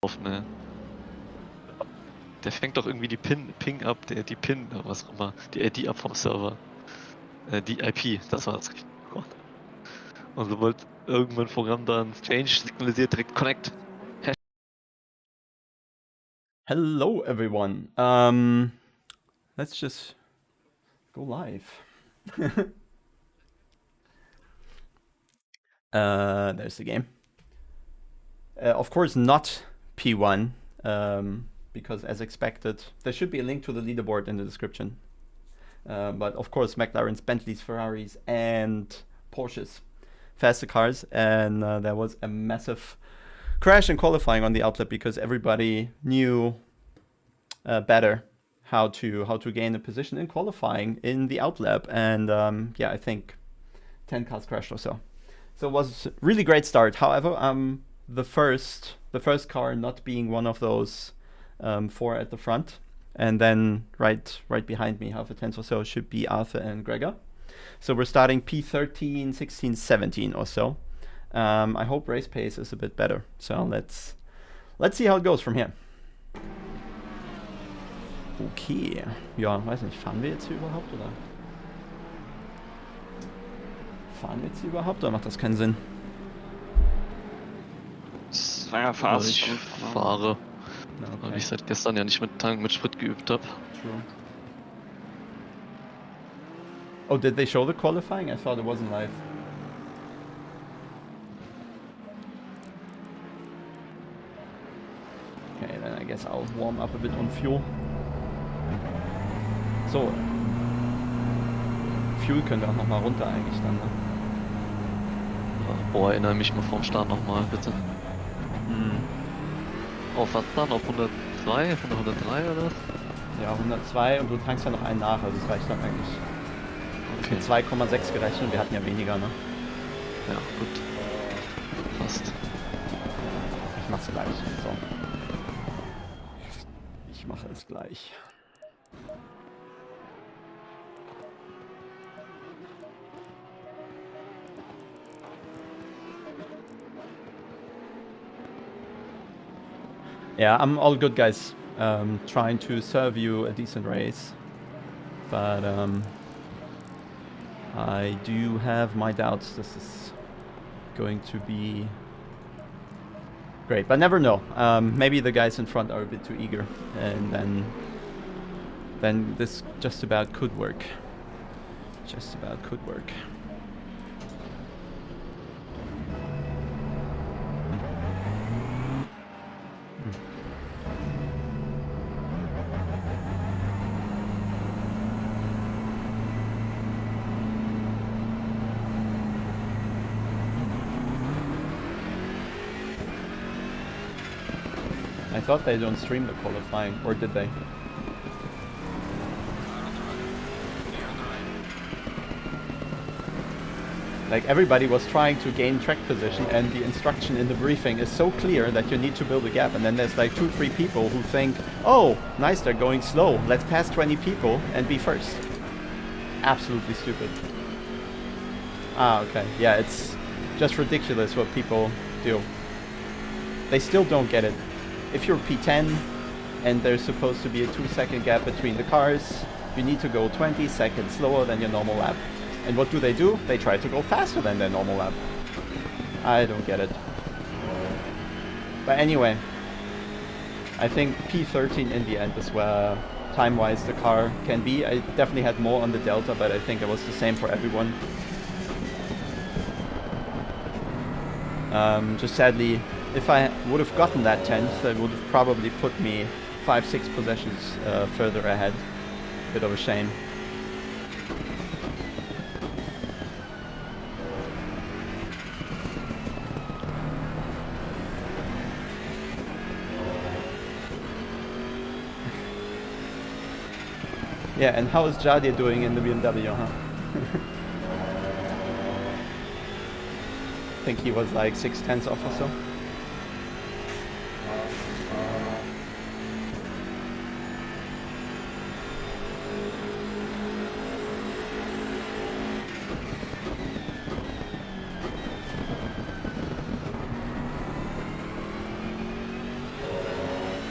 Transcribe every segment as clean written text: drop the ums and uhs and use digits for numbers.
drauf, ne? Der fängt doch irgendwie die Ping ab, die Pin, oder was auch immer, die ID ab vom Server. Die IP, das war das richtige Wort. Und sobald irgendwann ein Programm dann Change signalisiert, direkt Connect. Hello everyone. Let's just go live. There's the game. Of course not P1, because as expected, there should be a link to the leaderboard in the description. But of course McLaren's, Bentleys, Ferraris and Porsches, faster cars, and there was a massive crash in qualifying on the outlet because everybody knew better how to gain a position in qualifying in the outlap, and yeah, I think 10 cars crashed or so. So it was a really great start. However, the first car not being one of those 4 at the front, and then right behind me, half a tenth or so, should be Arthur and Gregor. So we're starting P13, 16, 17 or so. I hope race pace is a bit better. So let's see how it goes from here. Okay, ja, weiß nicht, fahren wir jetzt hier überhaupt, oder? Fahren wir jetzt hier überhaupt, oder macht das keinen Sinn? Das war ja fast, ich fahre. Okay. Weil ich seit gestern ja nicht mit Tank mit Sprit geübt habe. True. Oh, did they show the qualifying? I thought it wasn't live. Okay, then I guess I'll warm up a bit on fuel. So. Fuel können wir auch nochmal runter eigentlich dann, ne? Boah, erinnere mich mal vorm Start nochmal, bitte. Auf was dann? Auf 103? Von der 103 oder was? Ja, 102 und du tankst ja noch einen nach, also das reicht dann eigentlich. Okay. Mit 2,6 gerechnet und wir hatten ja weniger, ne? Ja, gut. Fast. Ich mach's gleich. So. Ich mache es gleich. Yeah, I'm all good, guys. Trying to serve you a decent race, but I do have my doubts this is going to be great, but never know. Maybe the guys in front are a bit too eager, and then this just about could work. Just about could work. I thought they don't stream the qualifying, or did they? Like, everybody was trying to gain track position, and the instruction in the briefing is so clear that you need to build a gap, and then there's like 2-3 people who think, oh, nice, they're going slow, let's pass 20 people and be first. Absolutely stupid. Ah, okay. Yeah, it's just ridiculous what people do. They still don't get it. If you're P10 and there's supposed to be a 2-second gap between the cars, you need to go 20 seconds slower than your normal lap. And what do? They try to go faster than their normal lap. I don't get it. But anyway, I think P13 in the end is where time-wise the car can be. I definitely had more on the Delta, but I think it was the same for everyone. Just sadly, if I would have gotten that 10th, that would have probably put me 5-6 positions further ahead. Bit of a shame. Yeah, and how is Jadia doing in the BMW, huh? I think he was like 6/10 off or so.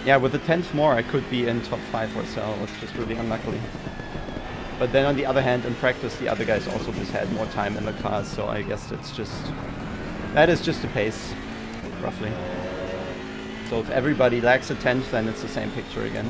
Yeah, with the 10th more, I could be in top 5 or so. It's just really unlucky. But then on the other hand, in practice, the other guys also just had more time in the cars, so I guess it's just... That is just the pace, roughly. So if everybody lacks a 10th, then it's the same picture again.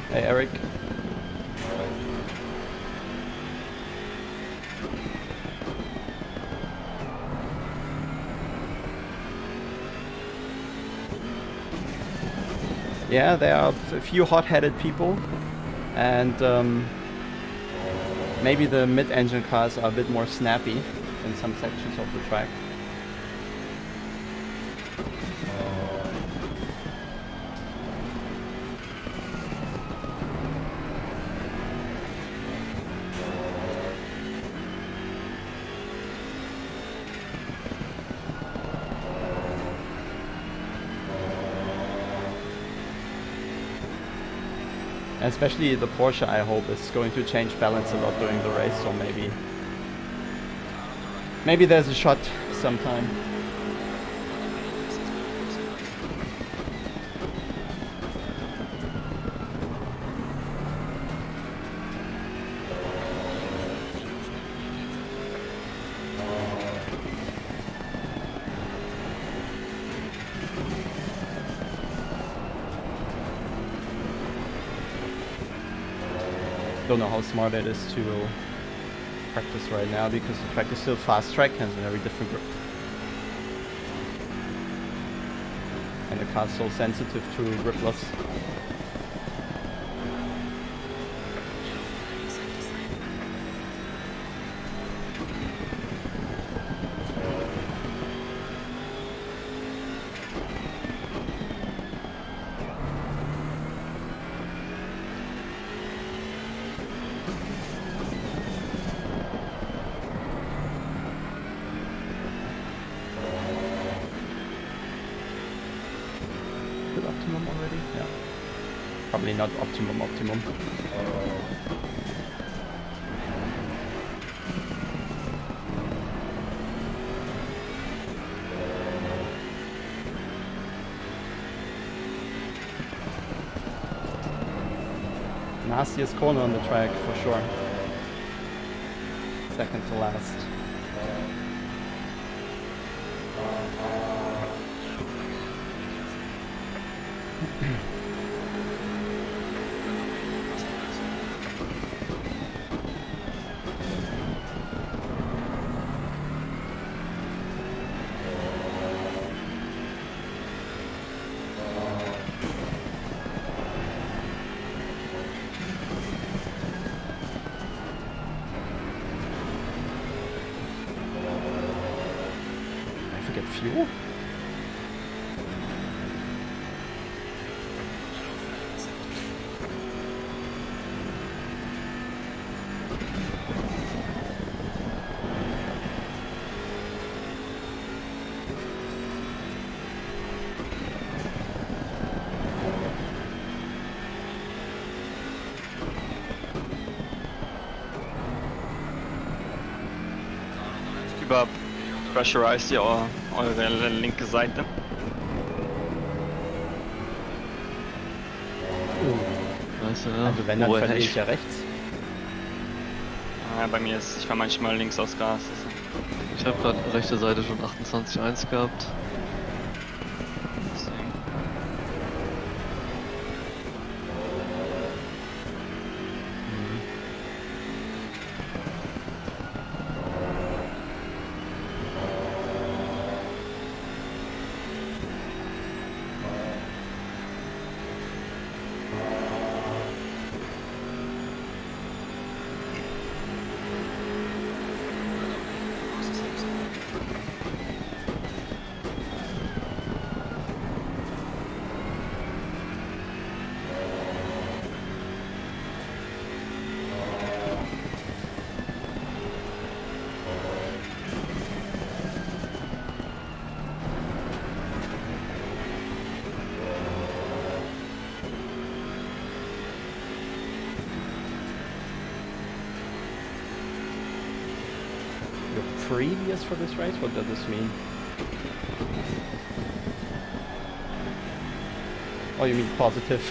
Hey, Eric. Yeah, there are a few hot-headed people, and maybe the mid-engine cars are a bit more snappy in some sections of the track. Especially the Porsche, I hope, is going to change balance a lot during the race, so maybe there's a shot sometime. Don't know how smart it is to practice right now because the track is still fast track and has a very different grip. And the car's so sensitive to grip loss. Optimum already? Yeah. Probably not optimum. Nastiest corner on the track for sure. Second to last. I forget fuel? Pressurize eure linke Seite. Weißt du, ja. Also wenn, dann verliere ich ja rechts. Ja, bei mir ist, ich fahre manchmal links aus Gas. Ich habe gerade rechte Seite schon 28,1 gehabt. previous for this race? What does this mean? Oh, you mean positive?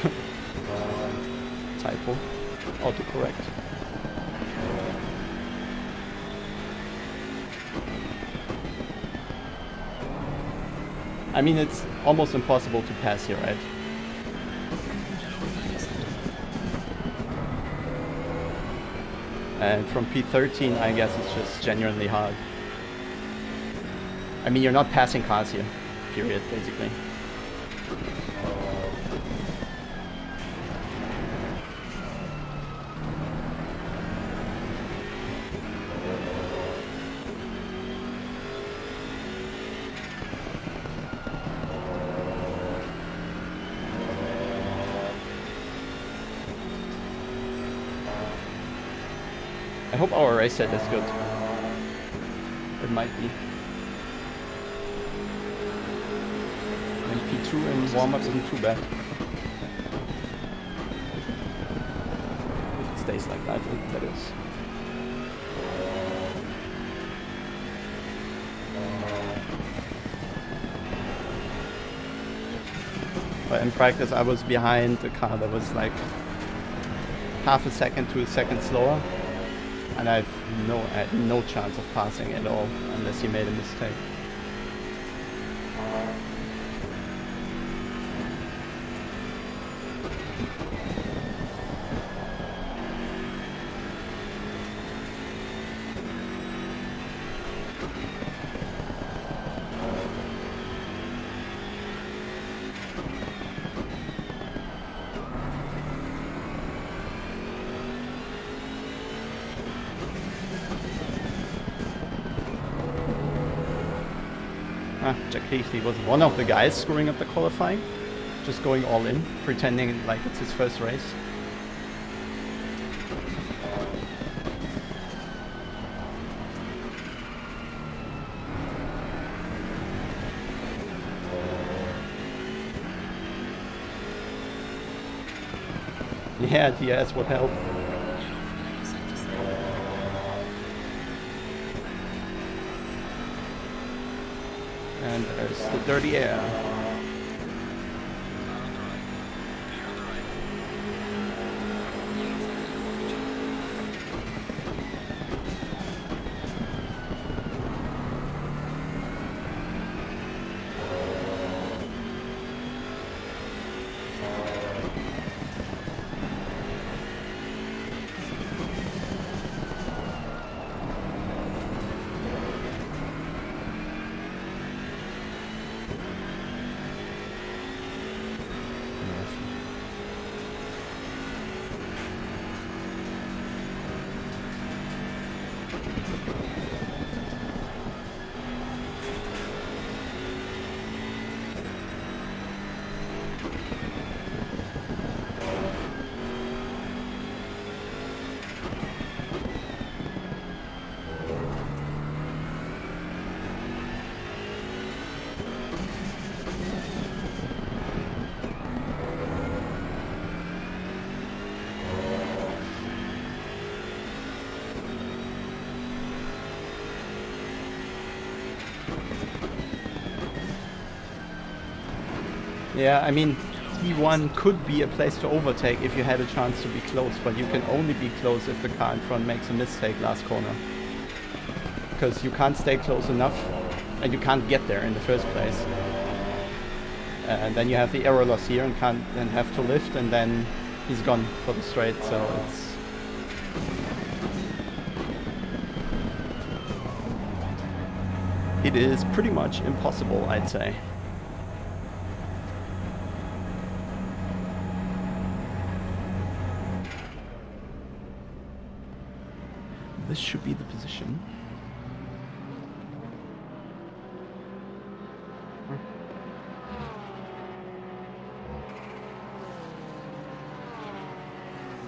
Typo. Autocorrect. I mean, it's almost impossible to pass here, right? And from P13, I guess it's just genuinely hard. I mean, you're not passing cars here, period, basically. I hope our race set is good. It might be. And P2 in warm-up isn't too bad. If it stays like that, that is. But in practice I was behind a car that was like half a second to a second slower. And I had no chance of passing at all unless he made a mistake. Jack Heatley was one of the guys screwing up the qualifying, just going all in, pretending like it's his first race. Yeah, DS would help. And there's the dirty air. Yeah, I mean, P1 could be a place to overtake if you had a chance to be close, but you can only be close if the car in front makes a mistake last corner. Because you can't stay close enough, and you can't get there in the first place. And then you have the aero loss here and have to lift, and then he's gone for the straight, so it's... It is pretty much impossible, I'd say. This should be the position.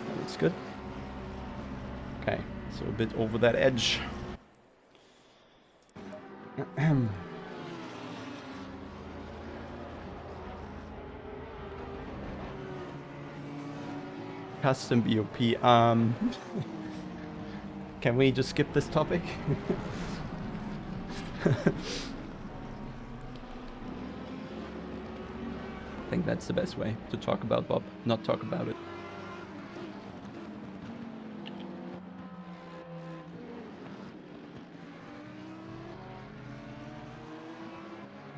That looks good. Okay, so a bit over that edge. Custom BOP. Can we just skip this topic? I think that's the best way to talk about Bob, not talk about it.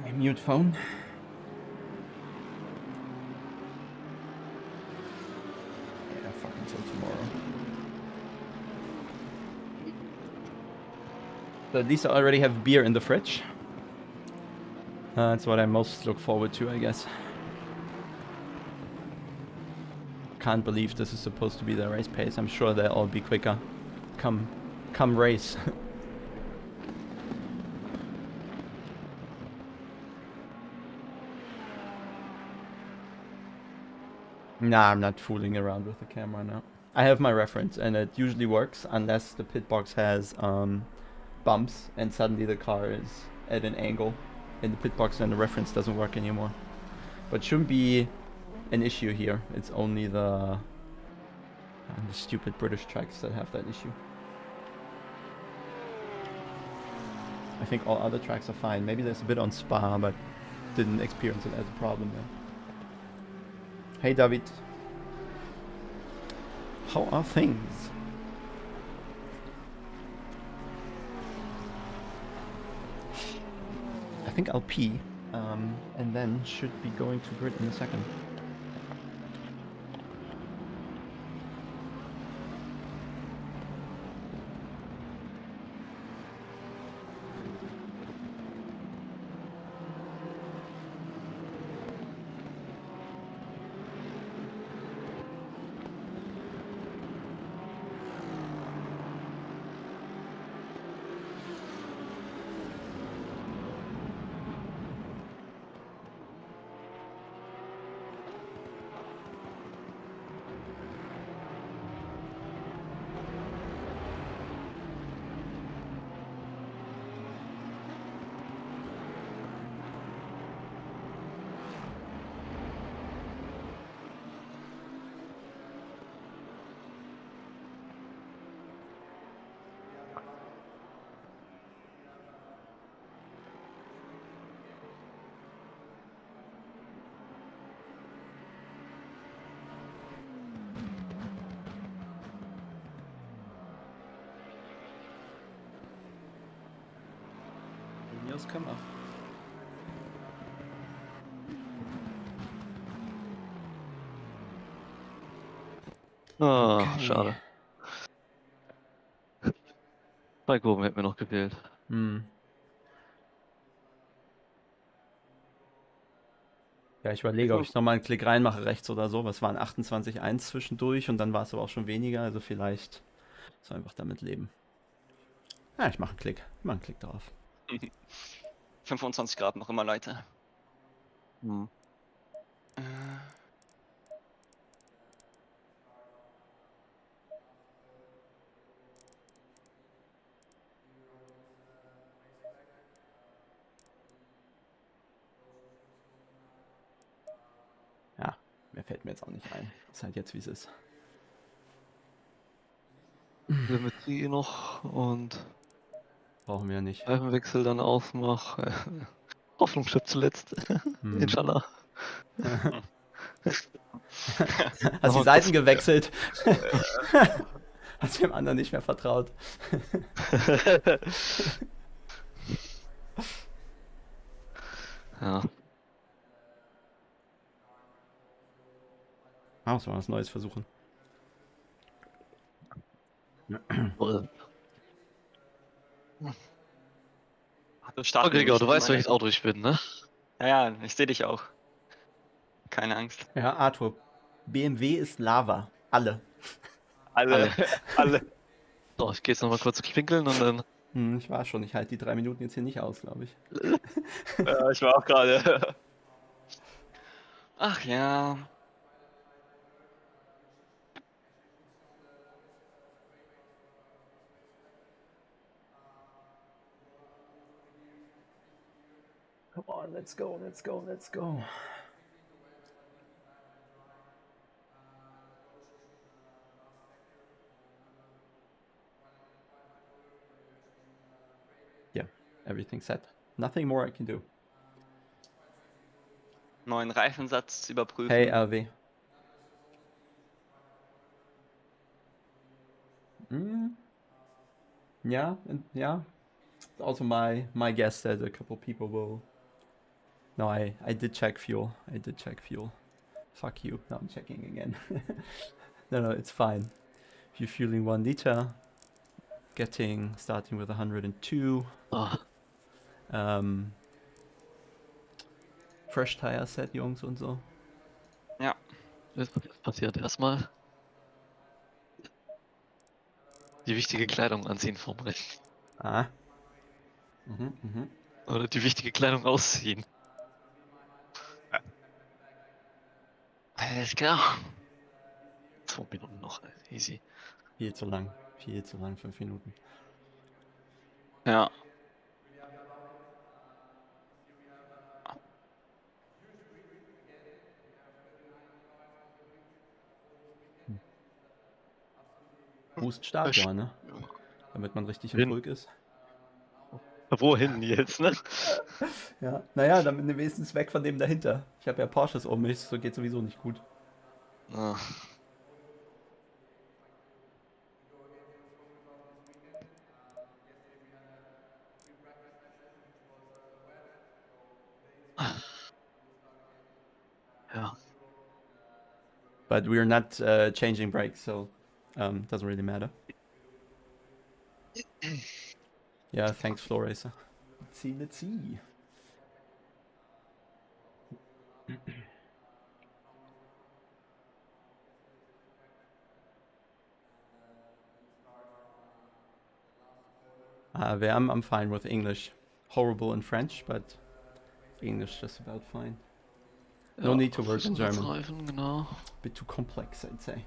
I mute phone. Yeah, fuck until tomorrow. So at least I already have beer in the fridge. That's what I most look forward to, I guess. Can't believe this is supposed to be the race pace. I'm sure they'll all be quicker. Come race. Nah, I'm not fooling around with the camera now. I have my reference, and it usually works unless the pit box has bumps and suddenly the car is at an angle in the pit box and the reference doesn't work anymore. But shouldn't be an issue here. It's only the stupid British tracks that have that issue. I think all other tracks are fine. Maybe there's a bit on Spa, but didn't experience it as a problem there. Hey David. How are things? I think I'll pee, and then should be going to grid in a second. News come up. Ah, Okay. schade. Bei Goben hätten wir noch gewählt. Hm. Ja, ich überlege, ob ich nochmal einen Klick reinmache, rechts oder so. Was waren 28,1 zwischendurch und dann war es aber auch schon weniger. Also vielleicht so einfach damit leben. Ja, ich mache einen Klick. Ich mache einen Klick drauf. 25 Grad noch immer, Leute. Hm. Ja, mehr fällt mir jetzt auch nicht ein. Ist halt jetzt, wie es ist. Telemetry noch und Brauchen wir nicht. Reifenwechsel dann ausmach. Hoffnung stirbt zuletzt. Inshallah. Hast die Seiten gewechselt? Hast dem anderen nicht mehr vertraut? Ja. Muss mal was Neues versuchen. Du Gregor, du weißt, welches Auto ich bin, ne? Ja, ich sehe dich auch. Keine Angst. Ja, Arthur. BMW ist Lava. Alle. Alle. So, ich gehe jetzt nochmal kurz pinkeln und dann. Ich war schon. Ich halte die 3 Minuten jetzt hier nicht aus, glaube ich. Ja, ich war auch gerade. Ach ja. Come on, let's go, let's go, let's go. Ja. everything's set. Nothing more I can do. Neuen Reifensatz überprüfen. Hey, LV. Yeah, and yeah. Also my guess that a couple people will. No, I did check fuel. Fuck you. No, I'm checking again. No, it's fine. If you're fueling 1 liter, starting with 102. Ah, Fresh Tire Set, Jungs und so. Ja. das passiert erstmal. Die wichtige Kleidung anziehen vorm Rennen. Ah. Oder die wichtige Kleidung ausziehen. Alles klar. 2 Minuten noch, easy. Viel zu lang, 5 Minuten. Ja. Boost Start, ja, ne? Damit man richtig im Hin. Pulk ist. Wohin jetzt, ne? Ja, naja, damit wenigstens weg von dem dahinter. Ich habe ja Porsches um mich, so geht sowieso nicht gut. Ah. Ja. But we're not changing brakes, so doesn't really matter. Yeah, thanks, Floor Racer. Let's see. I'm fine with English. Horrible in French, but English just about fine. No Ja, need to work in German. Reifen, genau. Bit too complex, I'd say.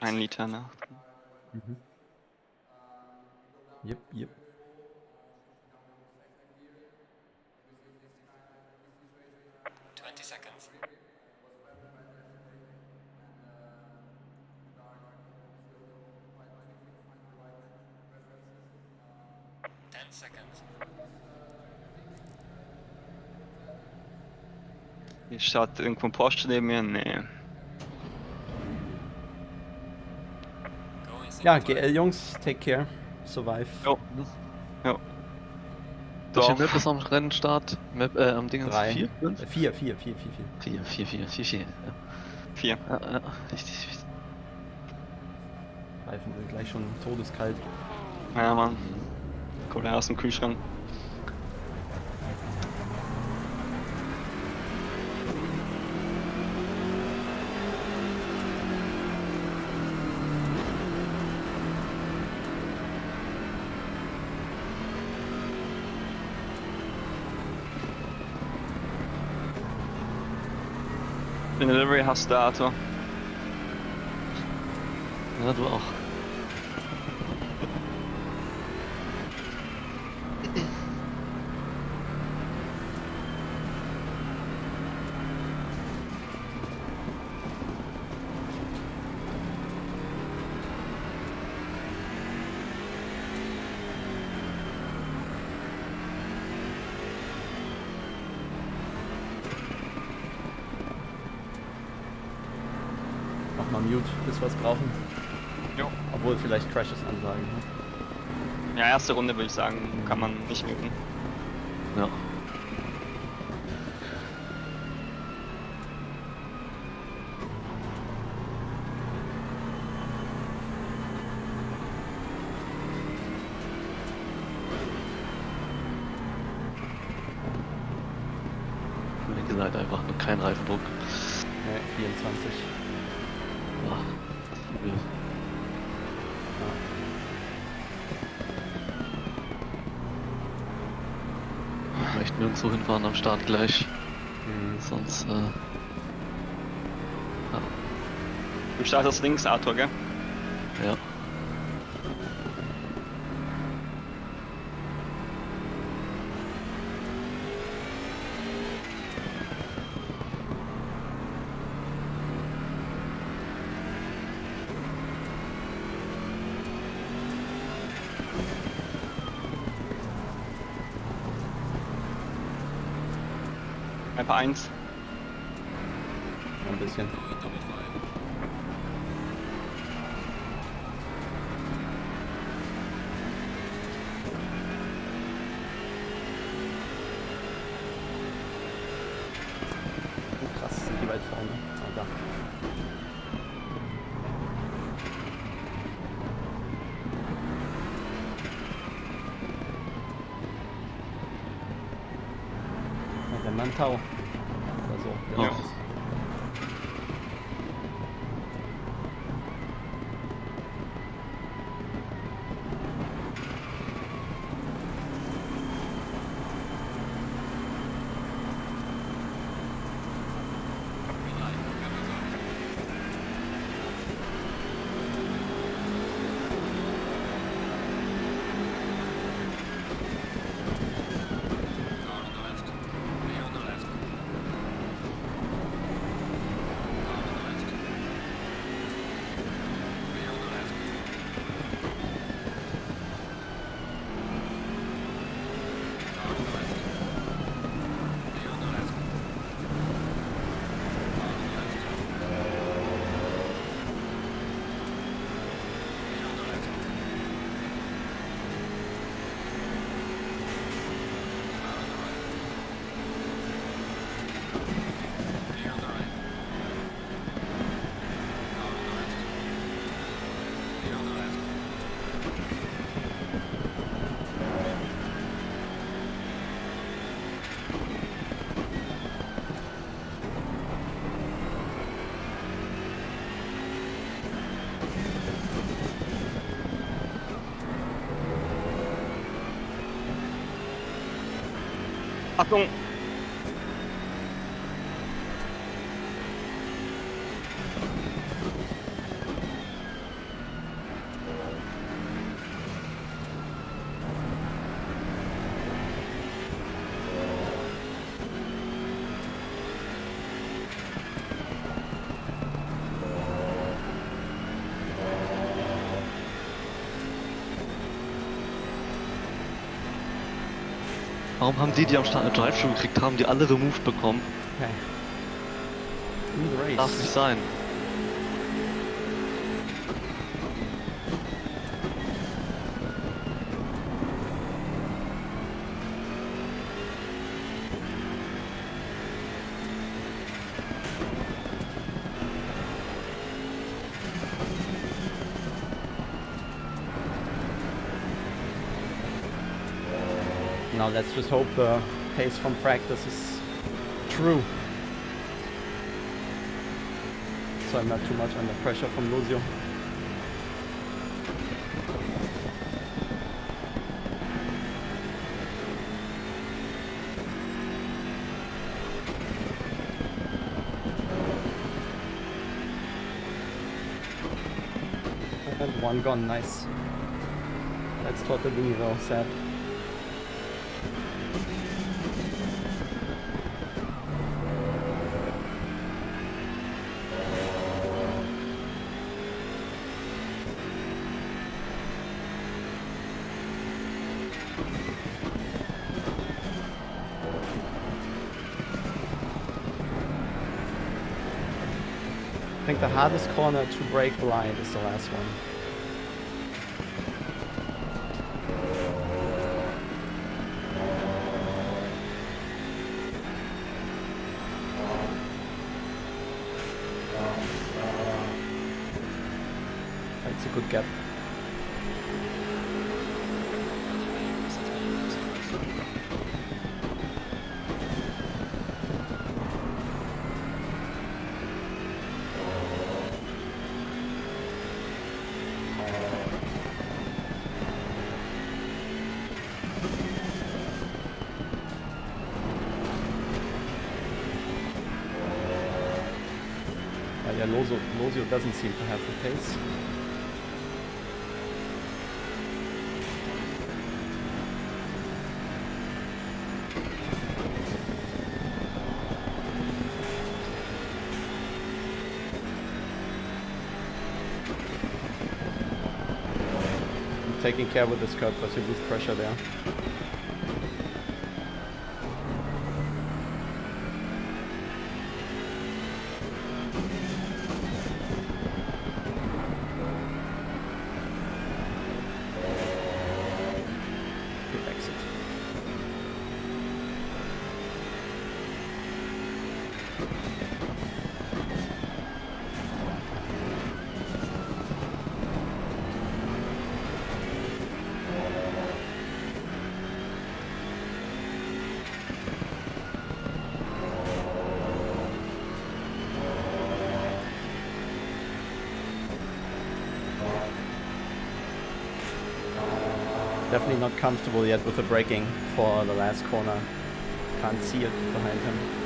Ein Liter, ne? Yep. 20 seconds. Seconds. Hier schaut irgendwo ein Porsche neben mir. Nee. Ja, GL Jungs, take care. Survive. Jo. Jo. Welche Doch. Map ist am Rennstart? Map, am Dingens 3. 4? 5? 4. 4. Ja. 4. Ja, richtig. Reifen sind gleich schon todeskalt. Ja, Mann. Kommt aus dem Kühlschrank. Den Delivery hast du, Arthur. Ja, du auch. Mach mal Mute, bis wir es brauchen. Jo. Obwohl vielleicht Crashes ansagen. Ne? Ja, erste Runde würde ich sagen, kann man nicht muten. Ja. Wie gesagt, einfach nur kein Reifendruck. Ne, 24. Ja, übel. Ich möchte nirgendwo hinfahren am Start gleich. Sonst, Du startest links, Arthur, gell? ja. Rampe 1. Ein bisschen. Oh, krass, sind die weit vorne. Alter. Ja, der Mantau. Oder so. wie Ja. das heißt. Achtung! Warum haben die am Start eine Drive-Thru gekriegt haben, die alle removed bekommen? Okay. In the Darf race. nicht sein. Now let's just hope the pace from practice is true. So I'm not too much under pressure from Lucio. And one gone, nice. That's totally well said. I think the hardest corner to brake blind is the last one. That's a good gap. Yeah, Lozio doesn't seem to have the pace. I'm taking care with this curve because you lose pressure there. Definitely not comfortable yet with the braking for the last corner. Can't see it behind him.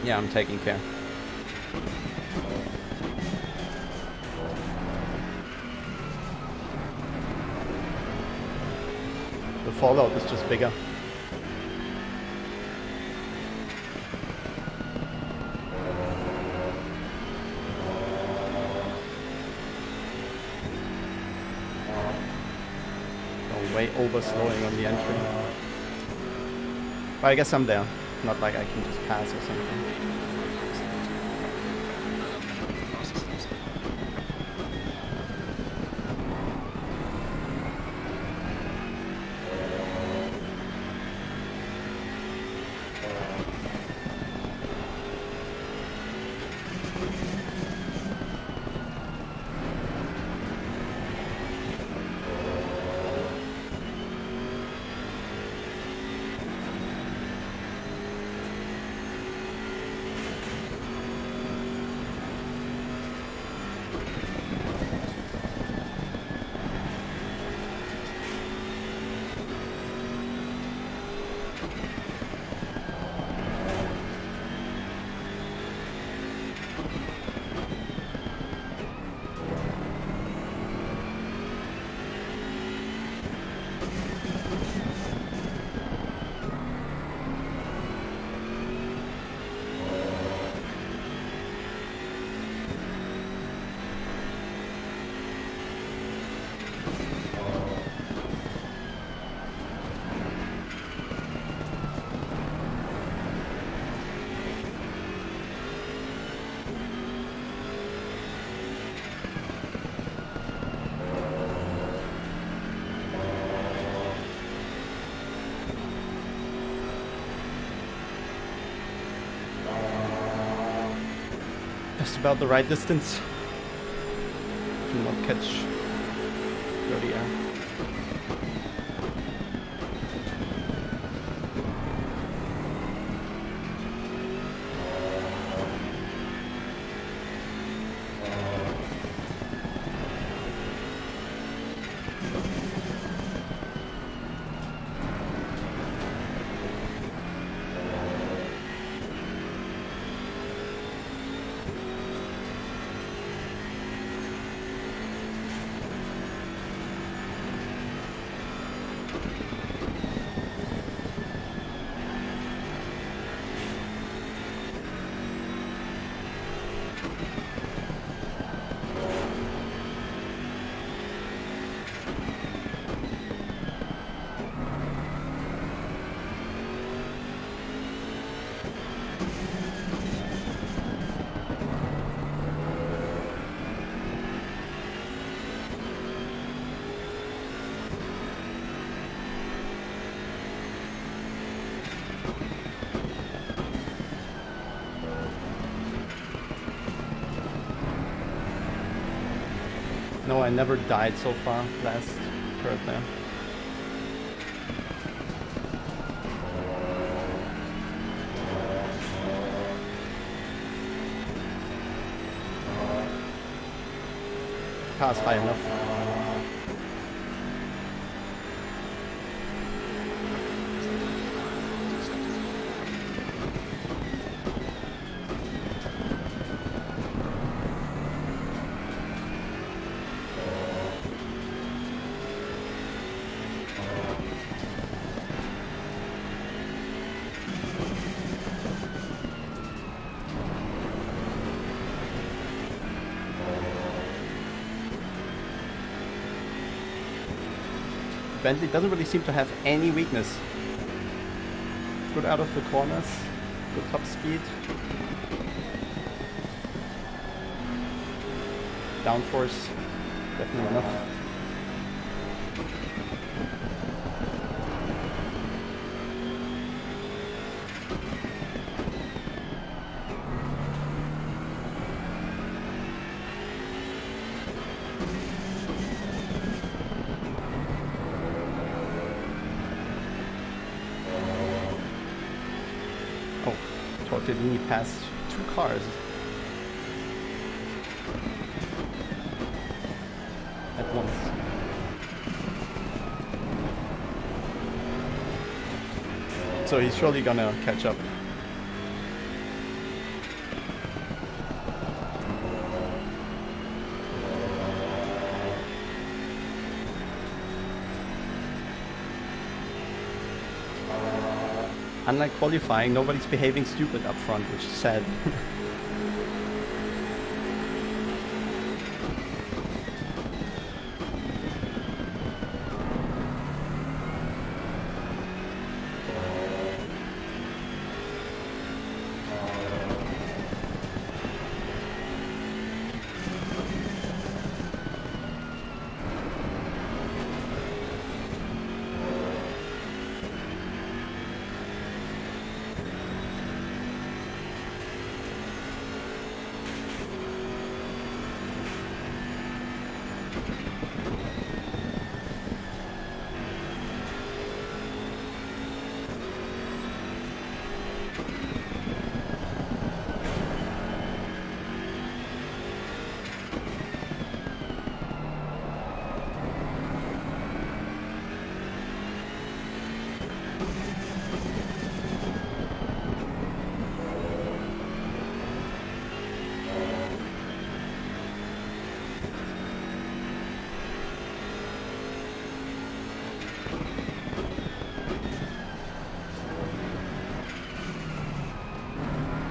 Yeah, I'm taking care. The fallout is just bigger. Oh, way over slowing on the entry. But I guess I'm there. Not like I can just pass or something. Just about the right distance. Do not catch dirty air. No, I never died so far. Last curve there. car's high enough. Bentley doesn't really seem to have any weakness. Good out of the corners, good top speed. Downforce, definitely enough. Tortellini passed 2 cars at once. So he's surely gonna catch up. Unlike qualifying, nobody's behaving stupid up front, which is sad.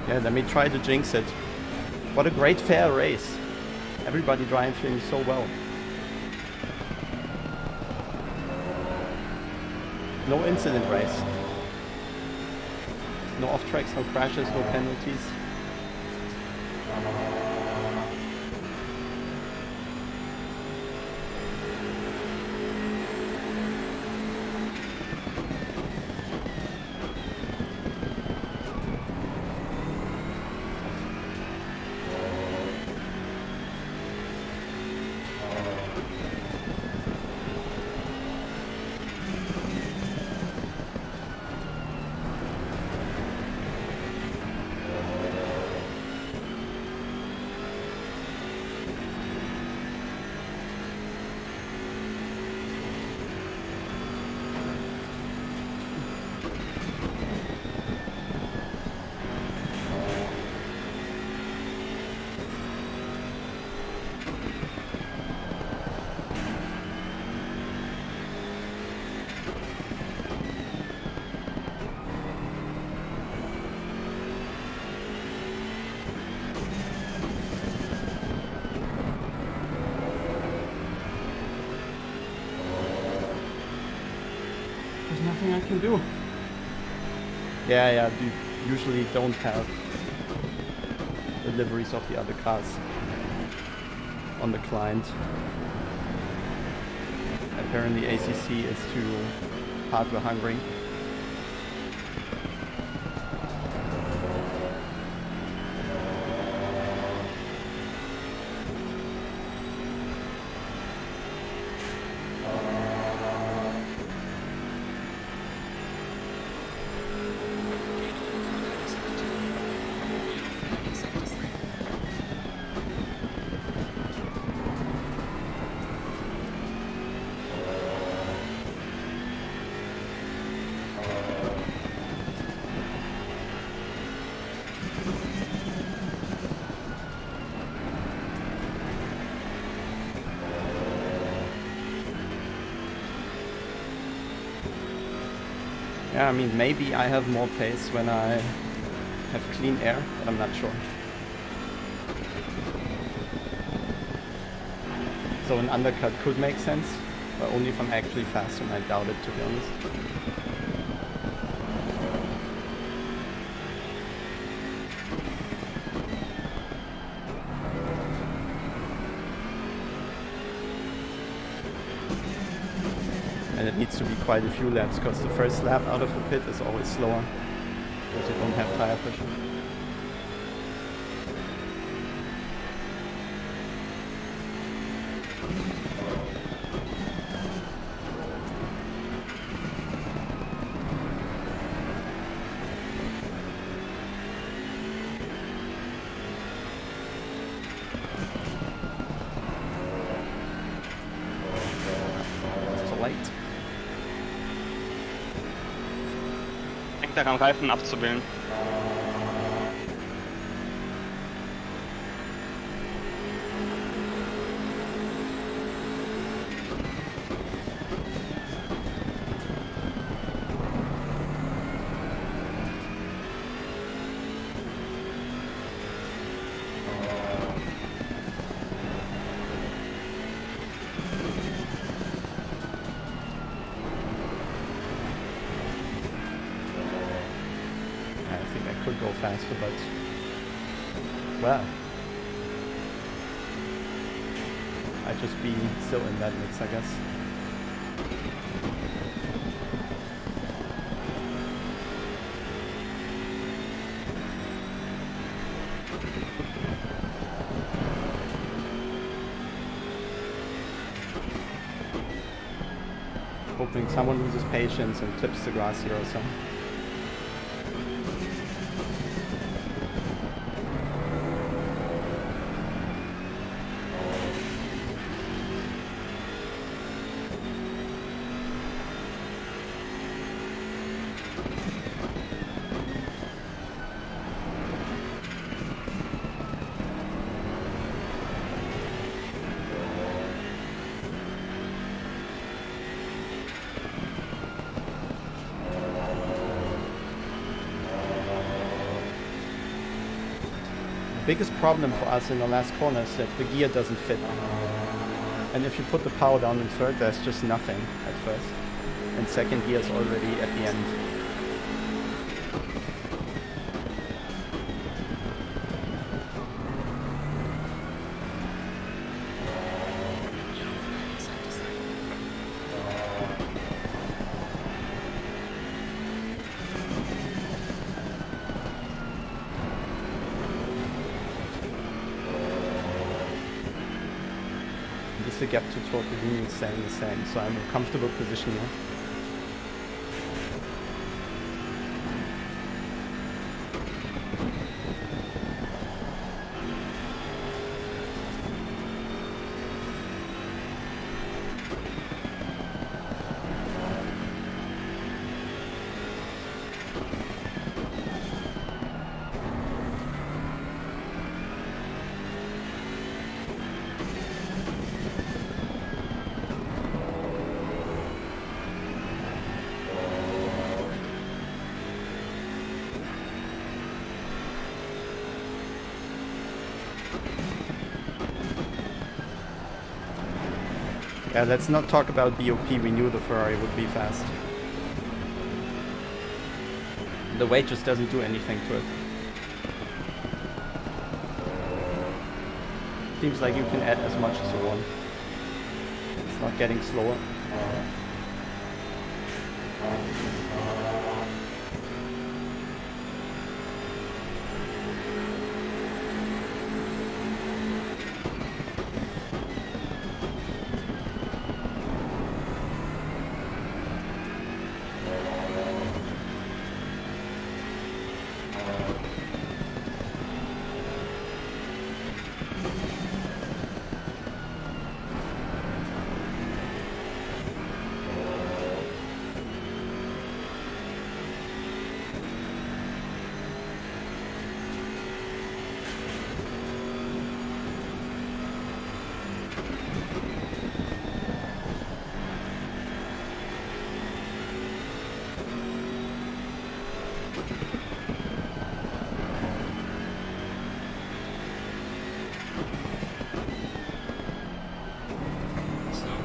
Yeah, let me try to jinx it. What a great fair race. Everybody driving so well. No incident race. No off tracks, no crashes, no penalties. Nothing I can do. Yeah, you usually don't have the liveries of the other cars on the client. Apparently ACC is too hardware hungry. Yeah, I mean, maybe I have more pace when I have clean air, but I'm not sure. So an undercut could make sense, but only if I'm actually faster, and I doubt it, to be honest. And it needs to be quite a few laps, because the first lap out of the pit is always slower, because you don't have tire pressure. Fängt daran, Reifen abzubilden. Could go faster, but well, I'd just be still in that mix, I guess. Hoping someone loses patience and clips the grass here or something. Biggest problem for us in the last corner is that the gear doesn't fit. And if you put the power down in third, there's just nothing at first. And second gear is already at the end. The gap to toward the green is staying the same, so I'm in a comfortable position here. Yeah, let's not talk about BOP, we knew the Ferrari would be fast. The weight just doesn't do anything to it. Seems like you can add as much as you want. It's not getting slower. Slow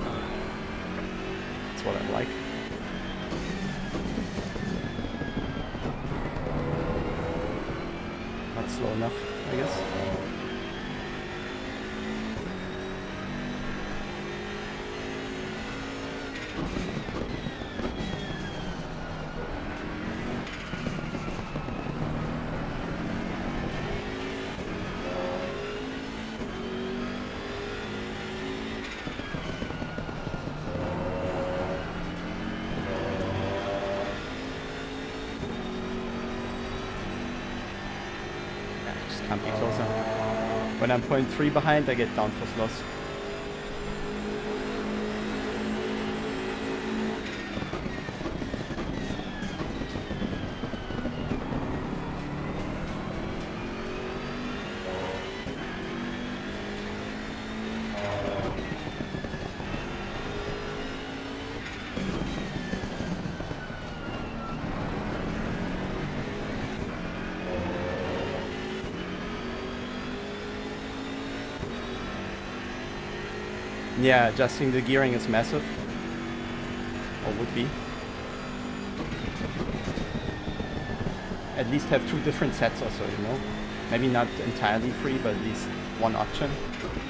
car. That's what I like. Not slow enough, I guess. Just can't be closer. When I'm 0.3 behind, I get down for slots. Yeah, adjusting the gearing is massive. Or would be. At least have two different sets or so, you know? Maybe not entirely free, but at least one option.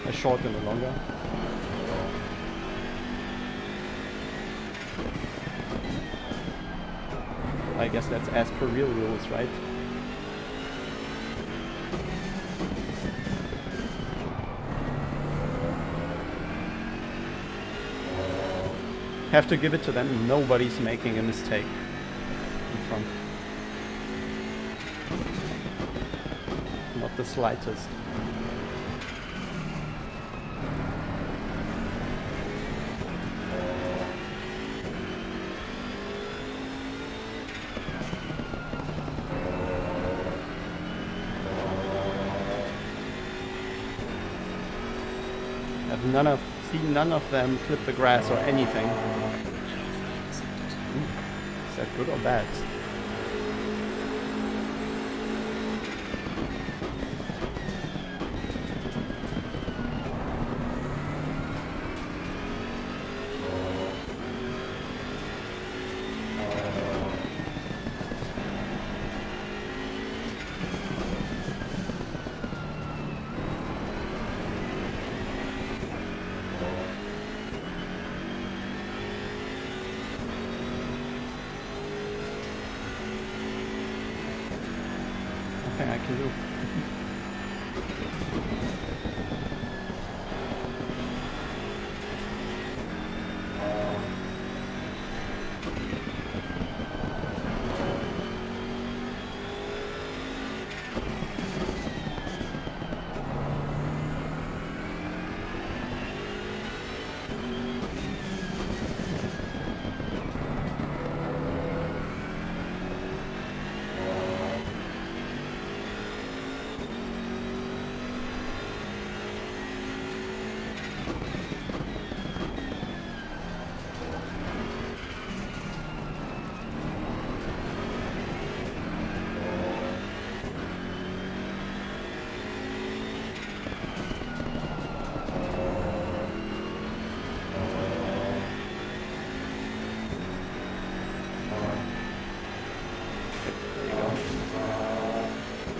A short and a longer. I guess that's as per real rules, right? Have to give it to them. Nobody's making a mistake in front. Not the slightest. I've seen none of them clip the grass or anything. Is that good or bad? I can do.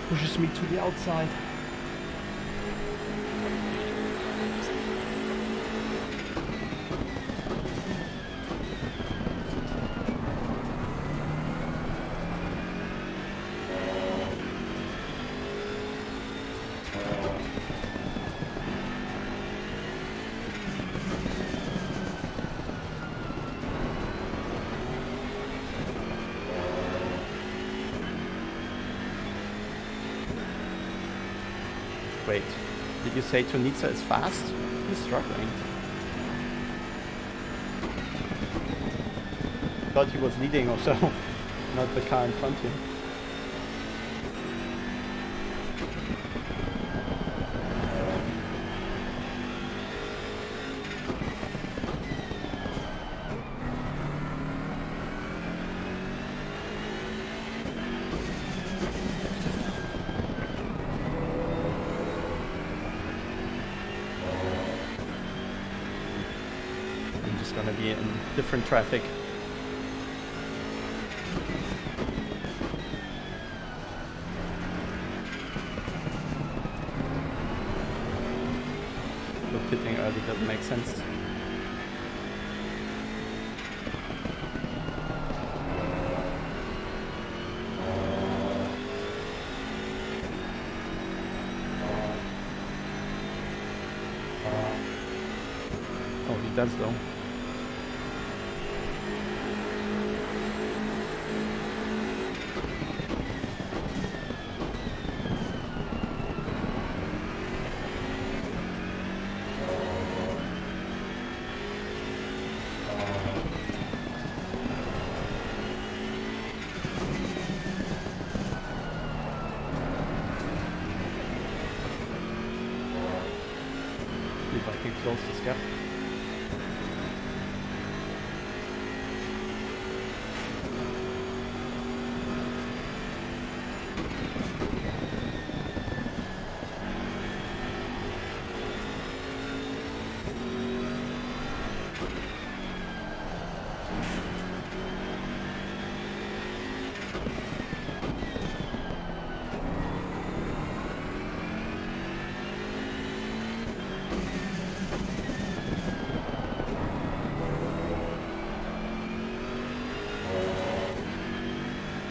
Pushes me to the outside. Wait, did you say Tunitsa is fast? He's struggling. Thought he was leading or so, not the car in front of him. gonna be in different traffic. So pitting early doesn't make sense. Oh, he does though. See if I can close this gap.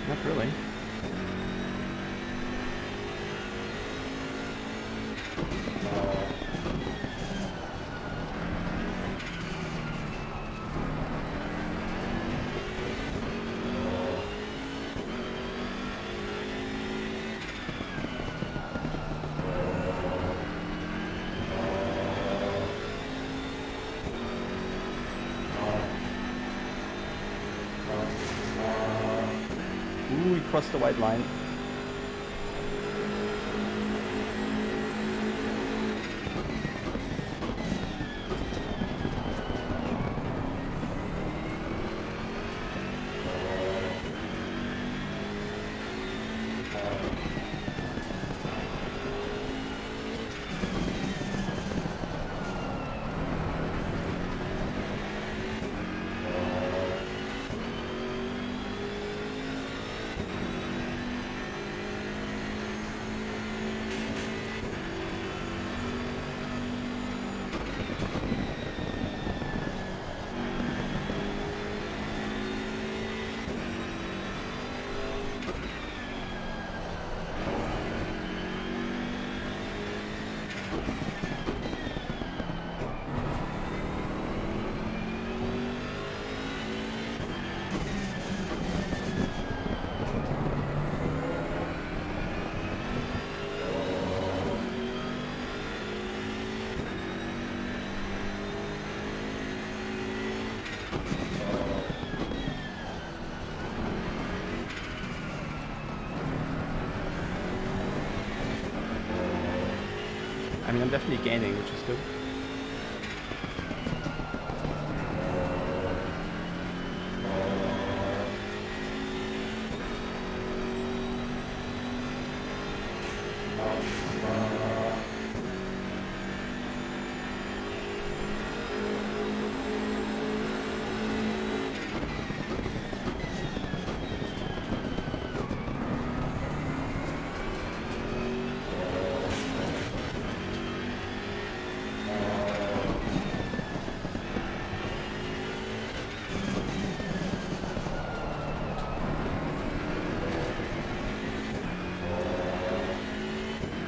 Not really. Ooh, he crossed the white line. I mean, I'm definitely gaining, which is good.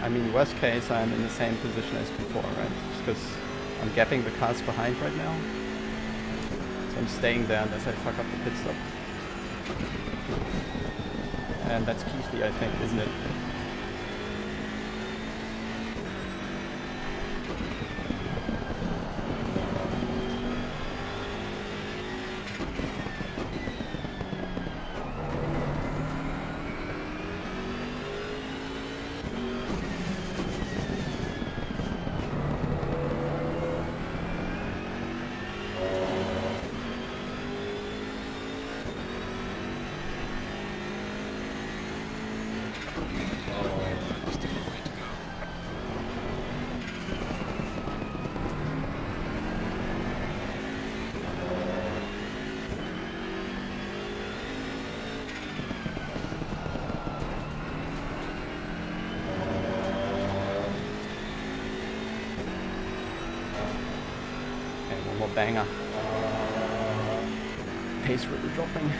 I mean, worst case, I'm in the same position as before, right? Just because I'm gapping the cars behind right now. So I'm staying there unless I fuck up the pit stop. And that's Keithley, I think, isn't it? banger. Pace really dropping.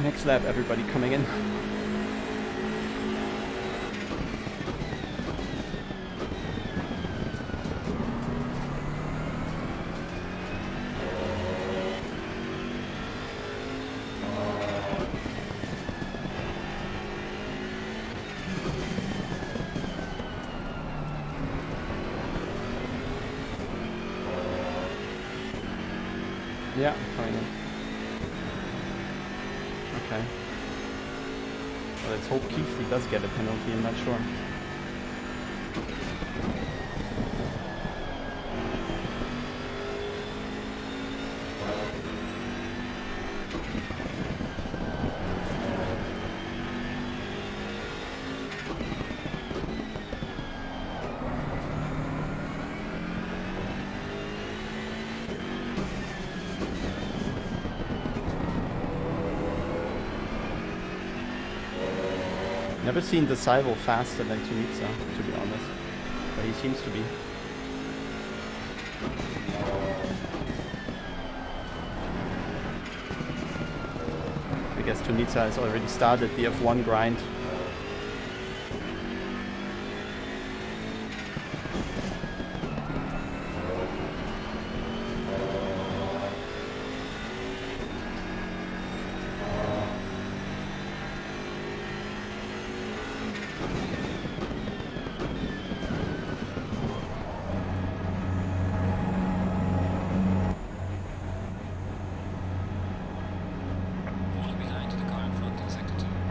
Next lap, everybody coming in. Yeah, coming in. Okay. Well, let's hope Keithley does get a penalty, I'm not sure. Never seen the Salvo faster than Tunitsa, to be honest. But he seems to be. I guess Tunitsa has already started the F1 grind.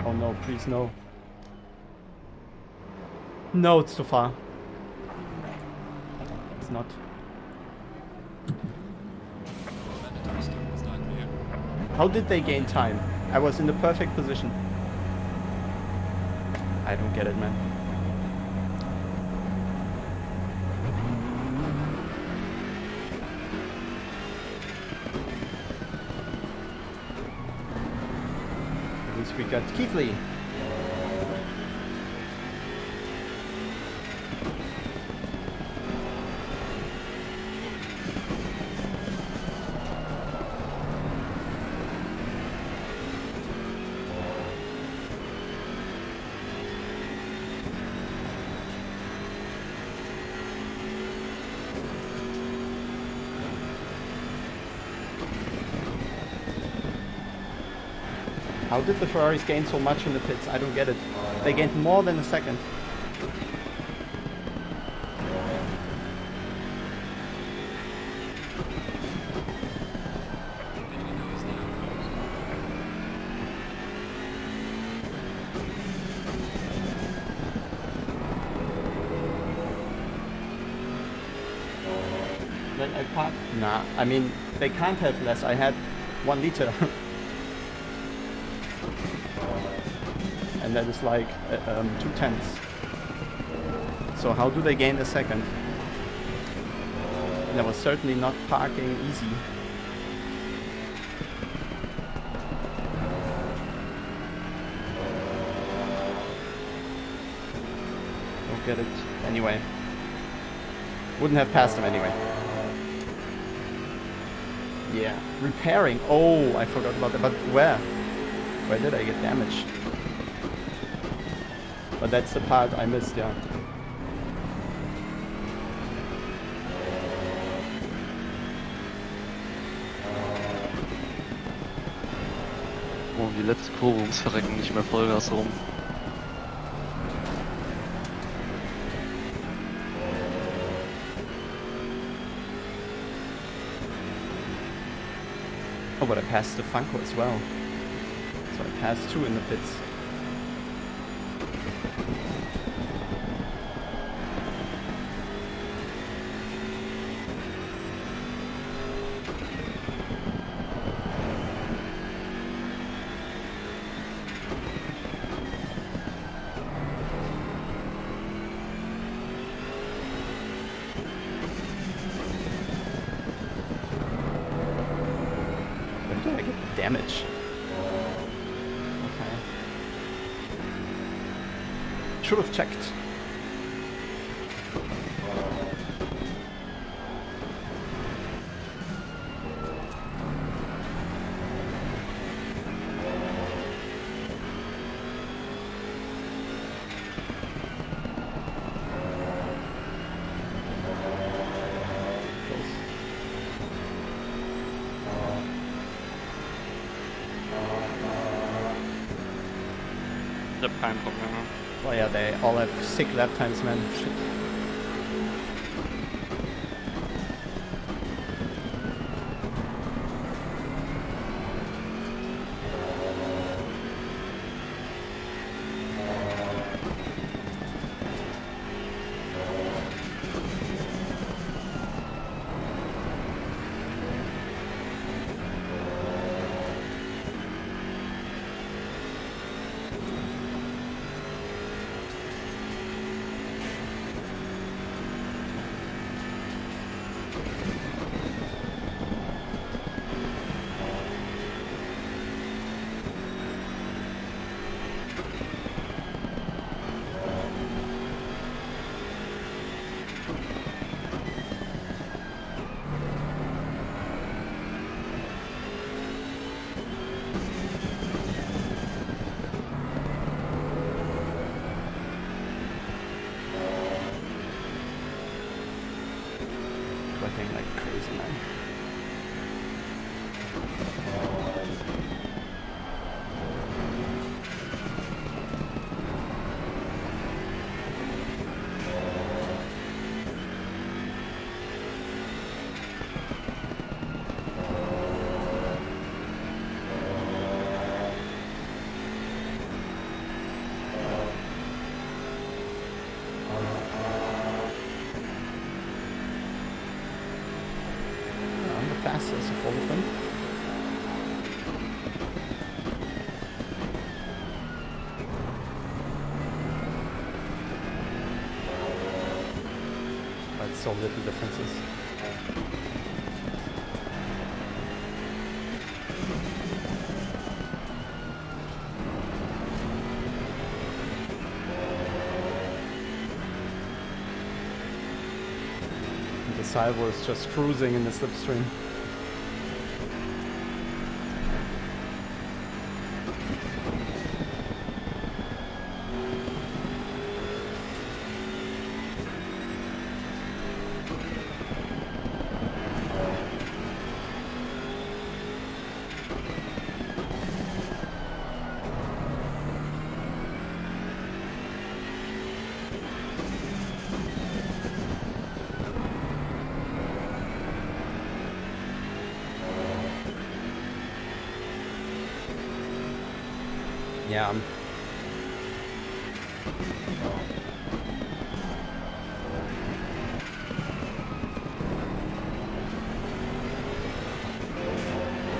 Oh no, please no. No, it's too far. It's not. How did they gain time? I was in the perfect position. I don't get it, man. At least we got Keithley. How did the Ferraris gain so much in the pits? I don't get it. They gained more than a second. Then I parked. Nah, I mean, they can't have less. I had 1 liter. And that is like 2/10. So how do they gain a second? That was certainly not parking easy. Don't get it anyway. Wouldn't have passed him anyway. Yeah, repairing. Oh, I forgot about that. But where? Where did I get damaged? But that's the part I missed, yeah. Oh, die letzte Kurve ums Verrecken nicht mehr Vollgas rum. Oh, but I passed the Funko as well. So I passed 2 in the pits. Where did I get damage? Okay. Should have checked. Ich hab kein Problem. Oh yeah, they all have sick lap times, man. Shit. Sweating like crazy, man. I'm the fastest of all of them. But so little differences. The Salvo is just cruising in the slipstream. Yeah.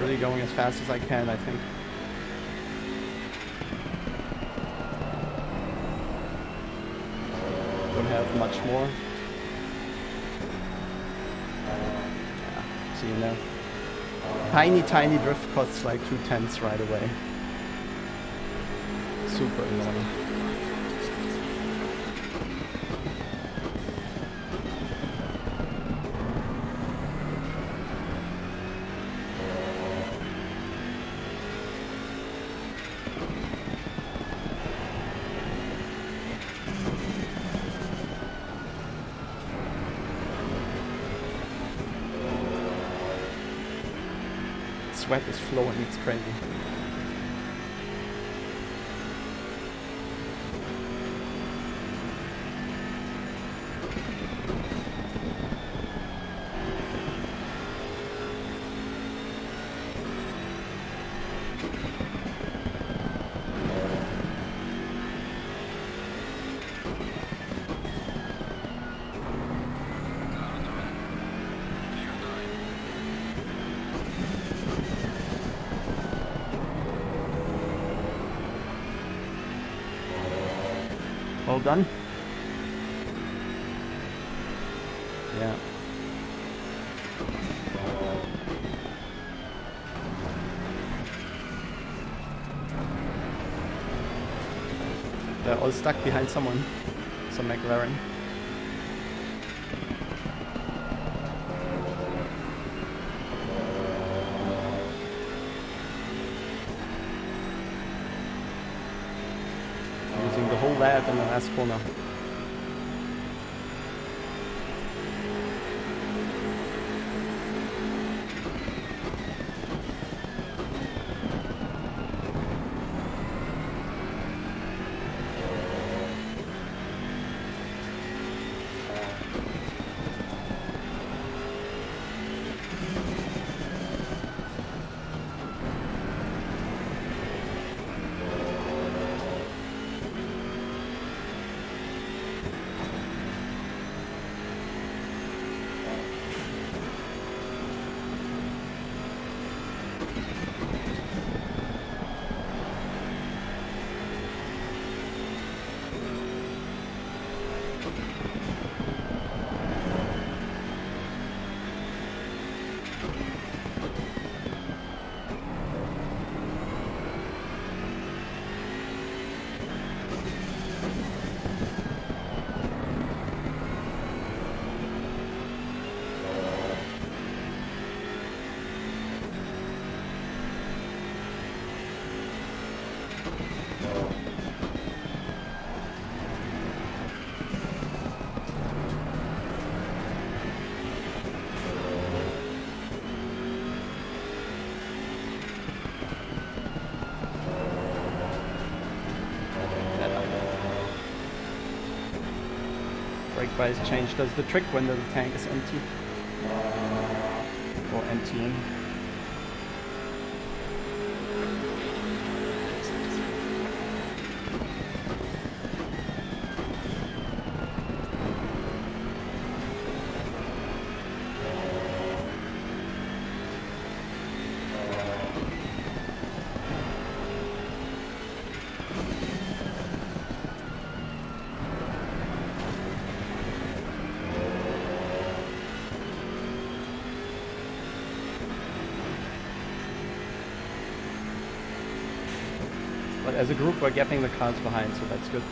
Really going as fast as I can, I think. have much more. Yeah, see you know. Tiny drift costs like 2/10 right away. Super annoying. Sweat is flowing, it's crazy. All done? Yeah. They're all stuck behind someone. Some McLaren. Using the whole lap in the last corner. Brake bias change does the trick when the tank is empty. Or emptying. But as a group, we're gapping the cars behind, so that's good.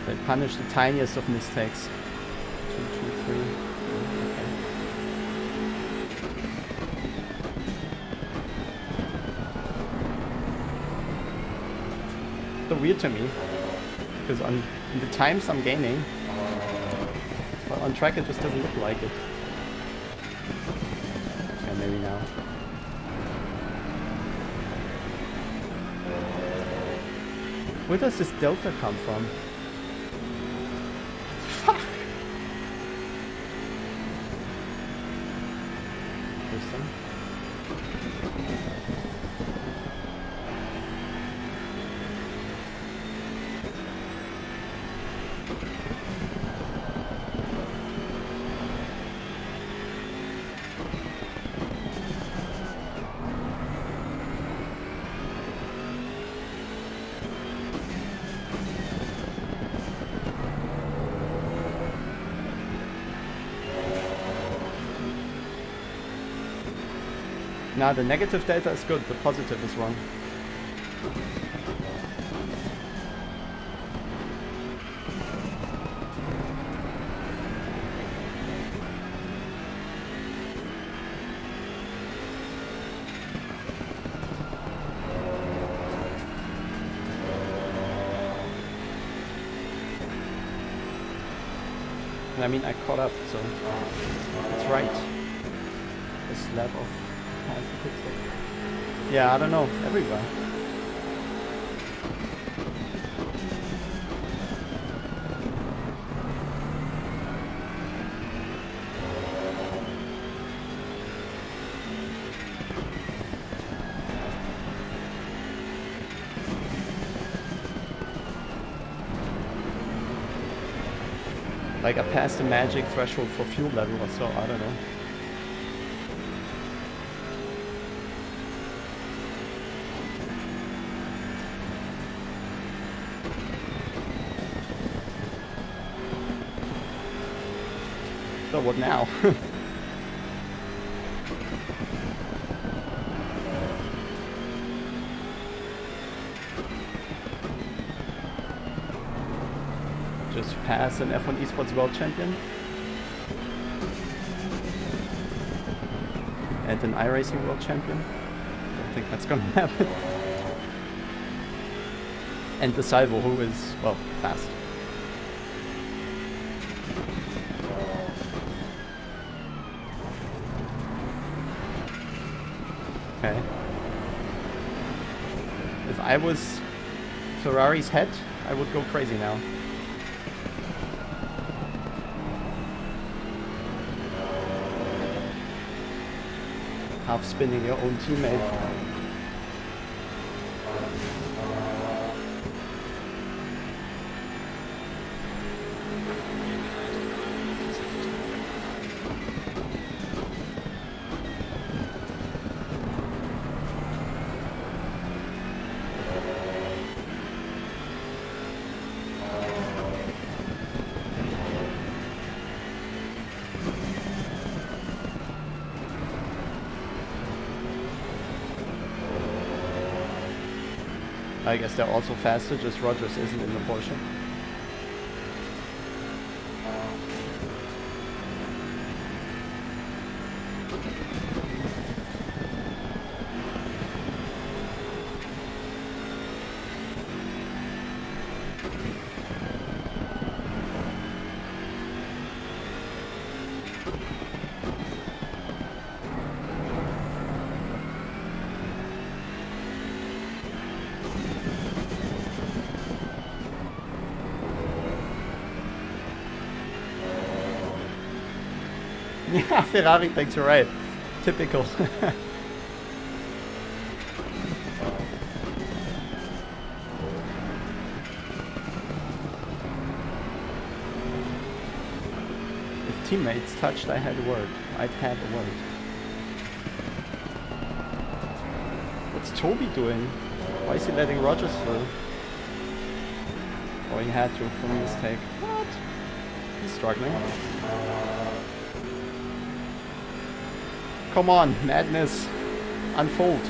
They punish the tiniest of mistakes. 2, 2, 3. so weird to me. Because on the times I'm gaining, but on track it just doesn't look like it. Okay, maybe now. Where does this delta come from? Fuck! Interesting. Now the negative data is good, the positive is wrong. I mean, I caught up, so it's right. A slab of yeah, I don't know, everywhere. Like I passed the magic threshold for fuel level or so, I don't know. So what now? Just pass an F1 Esports World Champion. And an iRacing World Champion. Don't think that's gonna happen. And the Salvo, who is, well, fast. Okay. If I was Ferrari's head, I would go crazy now. Half spinning your own teammate. I guess they're also faster, just Rogers isn't in the Porsche. Yeah, Ferrari thinks you're right. Typical. If teammates touched, I had a word. I'd had a word. What's Toby doing? Why is he letting Rogers through? Oh, he had to from a mistake. What? He's struggling. Come on, madness. Unfold.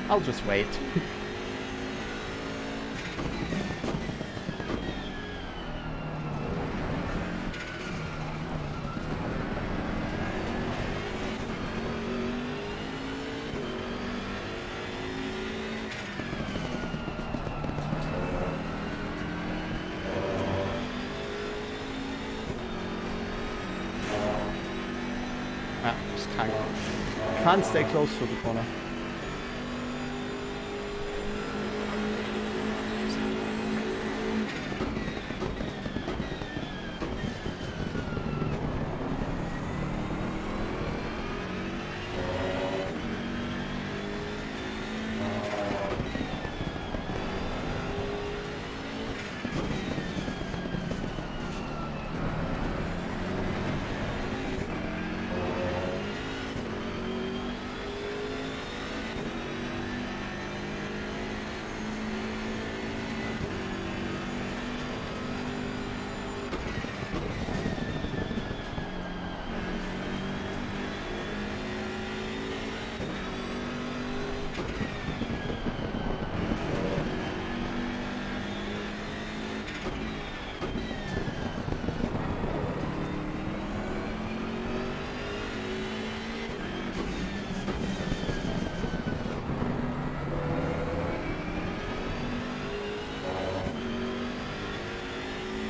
I'll just wait. Ah, just can't stay close to the corner.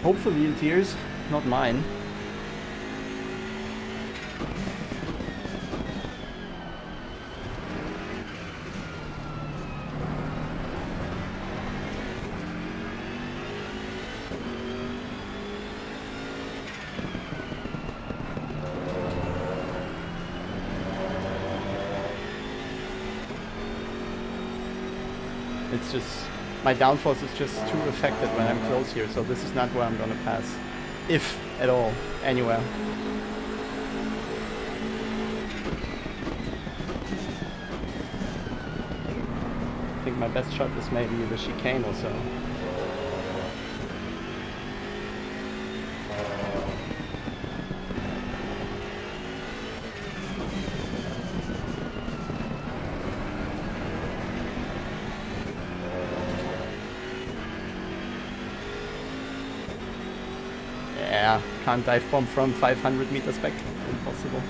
Hopefully it hears, not mine. It's just, my downforce is just too affected when I'm close here, so this is not where I'm gonna pass. If at all, anywhere. I think my best shot is maybe the chicane or so. Yeah, can't dive bomb from 500 meters back. Impossible.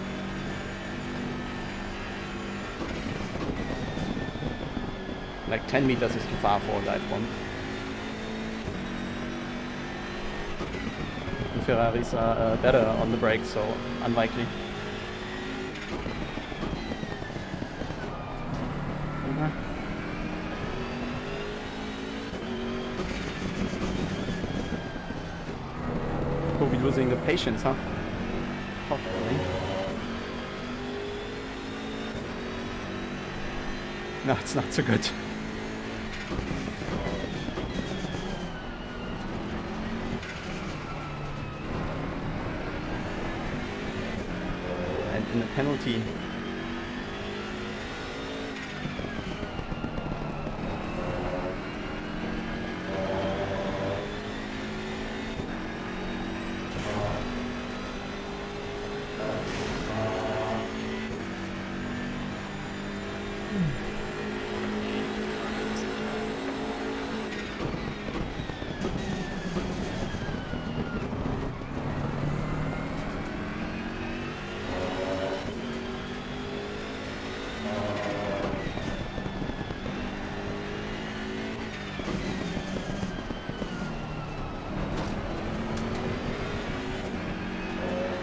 Like 10 meters is too far for a dive bomb. The Ferraris are better on the brakes, so unlikely. We'll be losing the patience, huh? Hopefully. No, it's not so good. And in the penalty,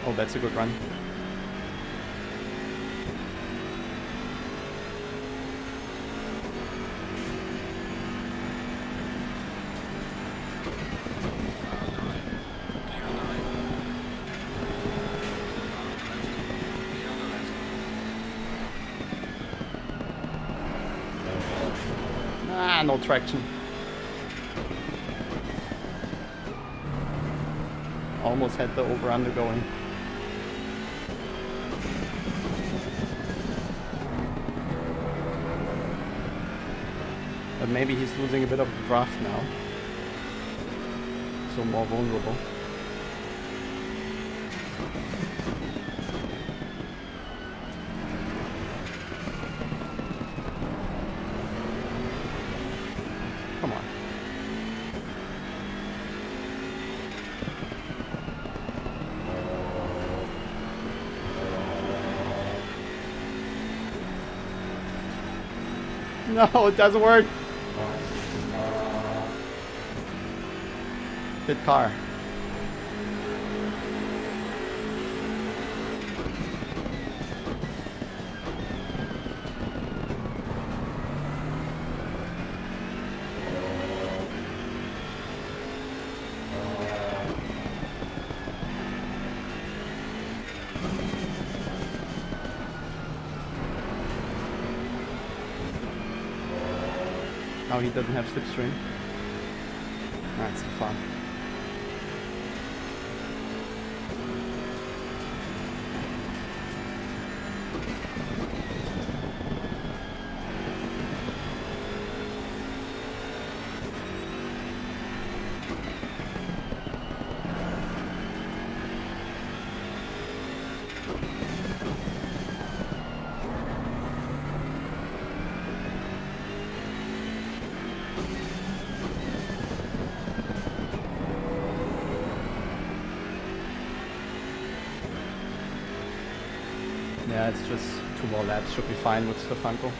oh, that's a good run. Ah, no traction. Almost had the over-under going. But maybe he's losing a bit of draft now. So more vulnerable. Come on. No, it doesn't work. Good car. Now he doesn't have slipstream. That's too far. Yeah, it's just 2 more laps, should be fine with Stefanko.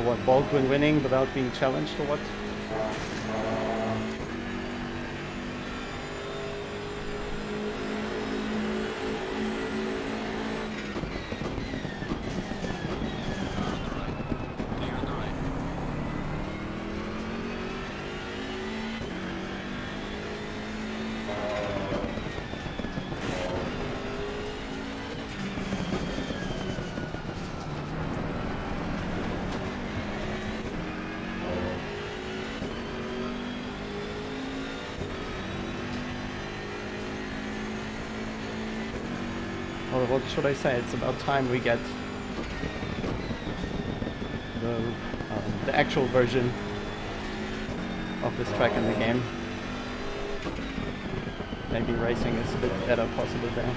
What, Baldwin winning without being challenged or what? Or what should I say? It's about time we get the actual version of this track in the game. Maybe racing is a bit better possible there.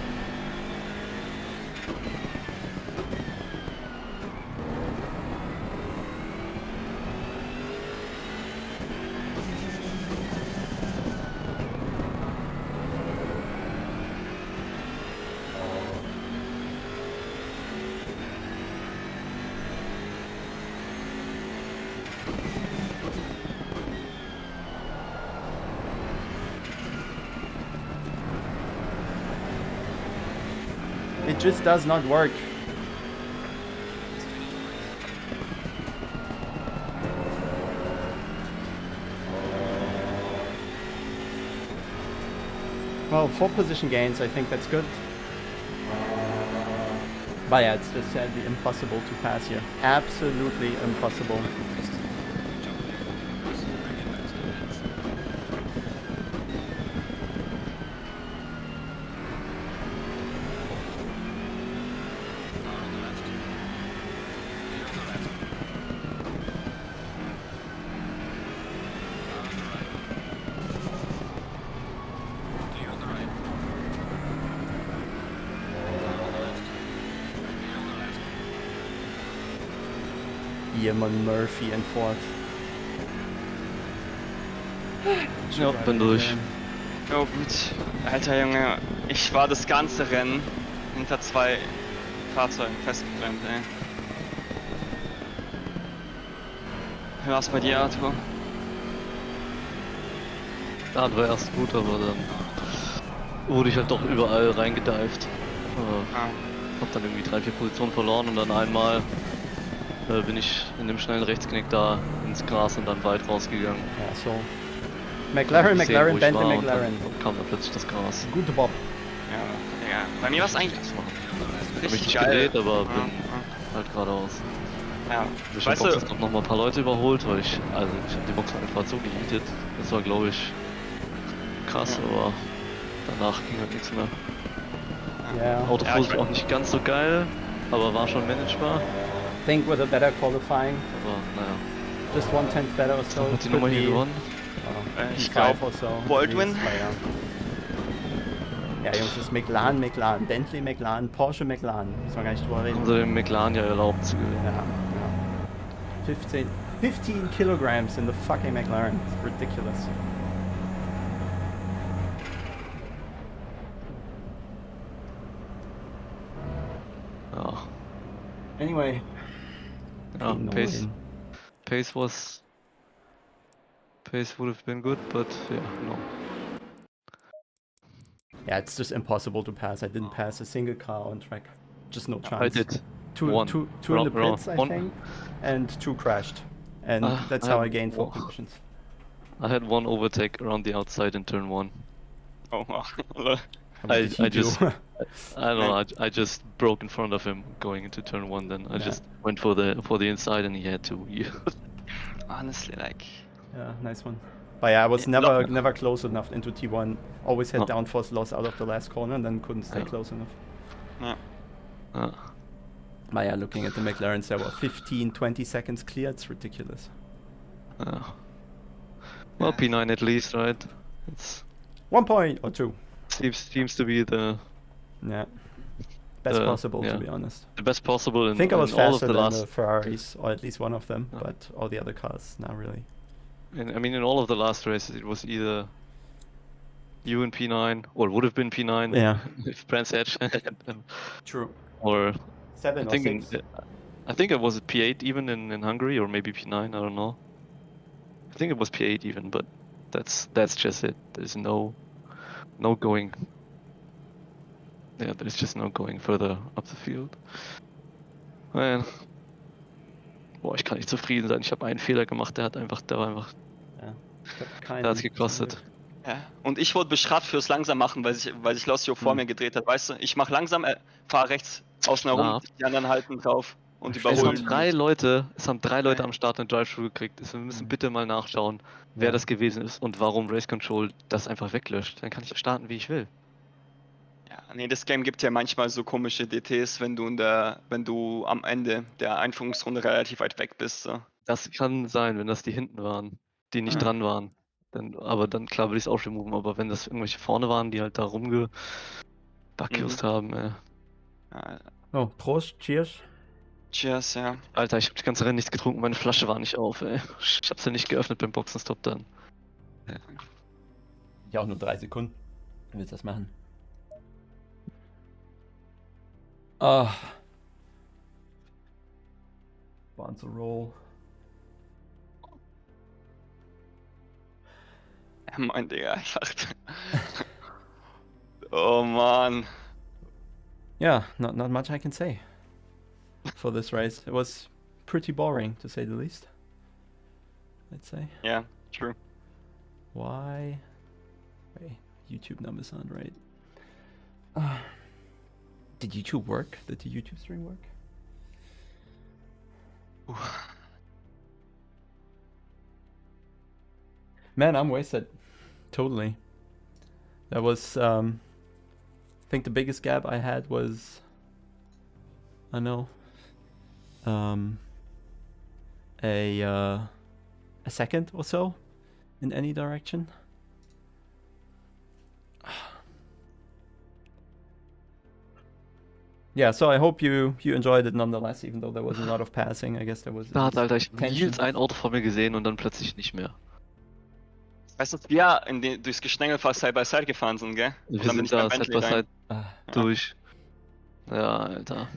just does not work. Well, 4 position gains, I think that's good. But yeah, it's just sadly impossible to pass here. Absolutely impossible. Ian Murphy in 4th. Ja, bin durch. Oh gut. Alter Junge, ich war das ganze Rennen hinter 2 Fahrzeugen festgeklemmt, ey. Wie war's bei dir, Arthur? Start war erst gut, aber dann wurde ich halt doch überall reingedived. Hab dann irgendwie 3, 4 Positionen verloren und dann einmal bin ich in dem schnellen Rechtsknick da ins Gras und dann weit rausgegangen. Ja, so. McLaren, Gesehen, Bentley, und McLaren. Dann kam dann plötzlich das Gras. Gute Bob. Ja, bei mir war's eigentlich Hab mich richtig nicht geil. gedreht, aber bin halt geradeaus. Ja, Ich weißt hab du, Box noch mal ein paar Leute überholt, weil ich hab die Box einfach so gehietet. Das war, glaube ich, krass, aber danach ging halt nichts mehr. Yeah. Auto Ja, fuhr sich auch nicht ganz so geil, aber war schon managebar. Think with a better qualifying, Aber naja, just 1/10 better or so. hat die could Nummer hier be, gewonnen. ich five glaube, or so. Baldwin. at least, ja, Jungs, das ist McLaren, Bentley, McLaren, Porsche, McLaren. Muss man gar nicht drüber reden. Haben sie dem McLaren ja erlaubt zu gewinnen. Ja. 15 kilograms in the fucking McLaren. It's ridiculous. Ja, Anyway. ja P9. Pace would have been good, but yeah, no. Yeah, it's just impossible to pass. I didn't pass a single car on track. Just no chance. I did. Two One. in the Round pits, I one. think, and 2 crashed. And that's I how had I gained 4 one. positions. I had one overtake around the outside in turn 1. oh, wow. What I did he do? just I don't know. I just broke in front of him going into turn 1. Then I Yeah. just went for the inside, and he had to. Honestly, like, Yeah, nice one. But yeah, I was Yeah, never close enough into T1. Always had No. downforce loss out of the last corner and then couldn't stay Yeah. close enough. ja. But yeah, looking at the McLarens, there were 15, 20 seconds clear. It's ridiculous. Well, P9 at least, right? It's 1 point or 2. seems to be the Yeah. Best possible, yeah. to be honest. best possible in, I think I was in all of faster the than last. the Ferraris, or at least one of them, Yeah. but all the other cars, not really. I mean, in all of the last races, it was either you in P9, or it would have been P9 Yeah. if Brands Edge had them, True. or 7 I or think 6. I think it was P8 even in Hungary, or maybe P9. I don't know. I think it was P8 even, but that's just it. There's no going. Yeah, there's just no going further up the field. Man. Boah, ich kann nicht zufrieden sein. Ich habe einen Fehler gemacht, der war einfach, der hat's gekostet. Ja. Und ich wurde bestraft fürs langsam machen, weil sich Lossio vor mir gedreht hat. Weißt du, ich mach langsam, fahr rechts außen herum, die anderen halten drauf und Es Es haben überholen. 3 Leute, Ja. am Start einen Drive-Thru gekriegt. Wir müssen bitte mal nachschauen, wer Ja. das gewesen ist und warum Race Control das einfach weglöscht. Dann kann ich starten, wie ich will. Ja, nee, das Game gibt ja manchmal so komische DTs, wenn du am Ende der Einführungsrunde relativ weit weg bist. So. Das kann sein, wenn das die hinten waren, die nicht dran waren. Aber dann, klar, würde ich es auch removen. Aber wenn das irgendwelche vorne waren, die halt da rumgebackiust haben, Ja, Oh, Prost, cheers. cheers, ja. Alter, ich habe das ganze Rennen nichts getrunken, meine Flasche war nicht auf, ey. Ich habe sie nicht geöffnet beim Boxenstopp dann. Ja, auch nur 3 Sekunden. Du willst das machen? Ah. Bound to roll. Ja, mein Digga, einfach. Oh Mann. Yeah, not much I can say for this race. It was pretty boring, to say the least. I'd say. Yeah, true. Why? Wait, YouTube numbers aren't right. Did YouTube work? Did the YouTube stream work? Man, I'm wasted. Totally. That was, I think the biggest gap I had was, I know, a second or so in any direction. Yeah, so I hope you enjoyed it nonetheless, even though there was a lot of passing. I guess there was. Da hat, Alter, ich hab Tension. Nils ein Auto vor mir gesehen und dann plötzlich nicht mehr. Weißt du, dass wir durchs Gestänge fast Side by Side gefahren sind, gell? Wir Und dann bin sind ich beim da Side Bentley by rein. Side durch. Ja, Alter.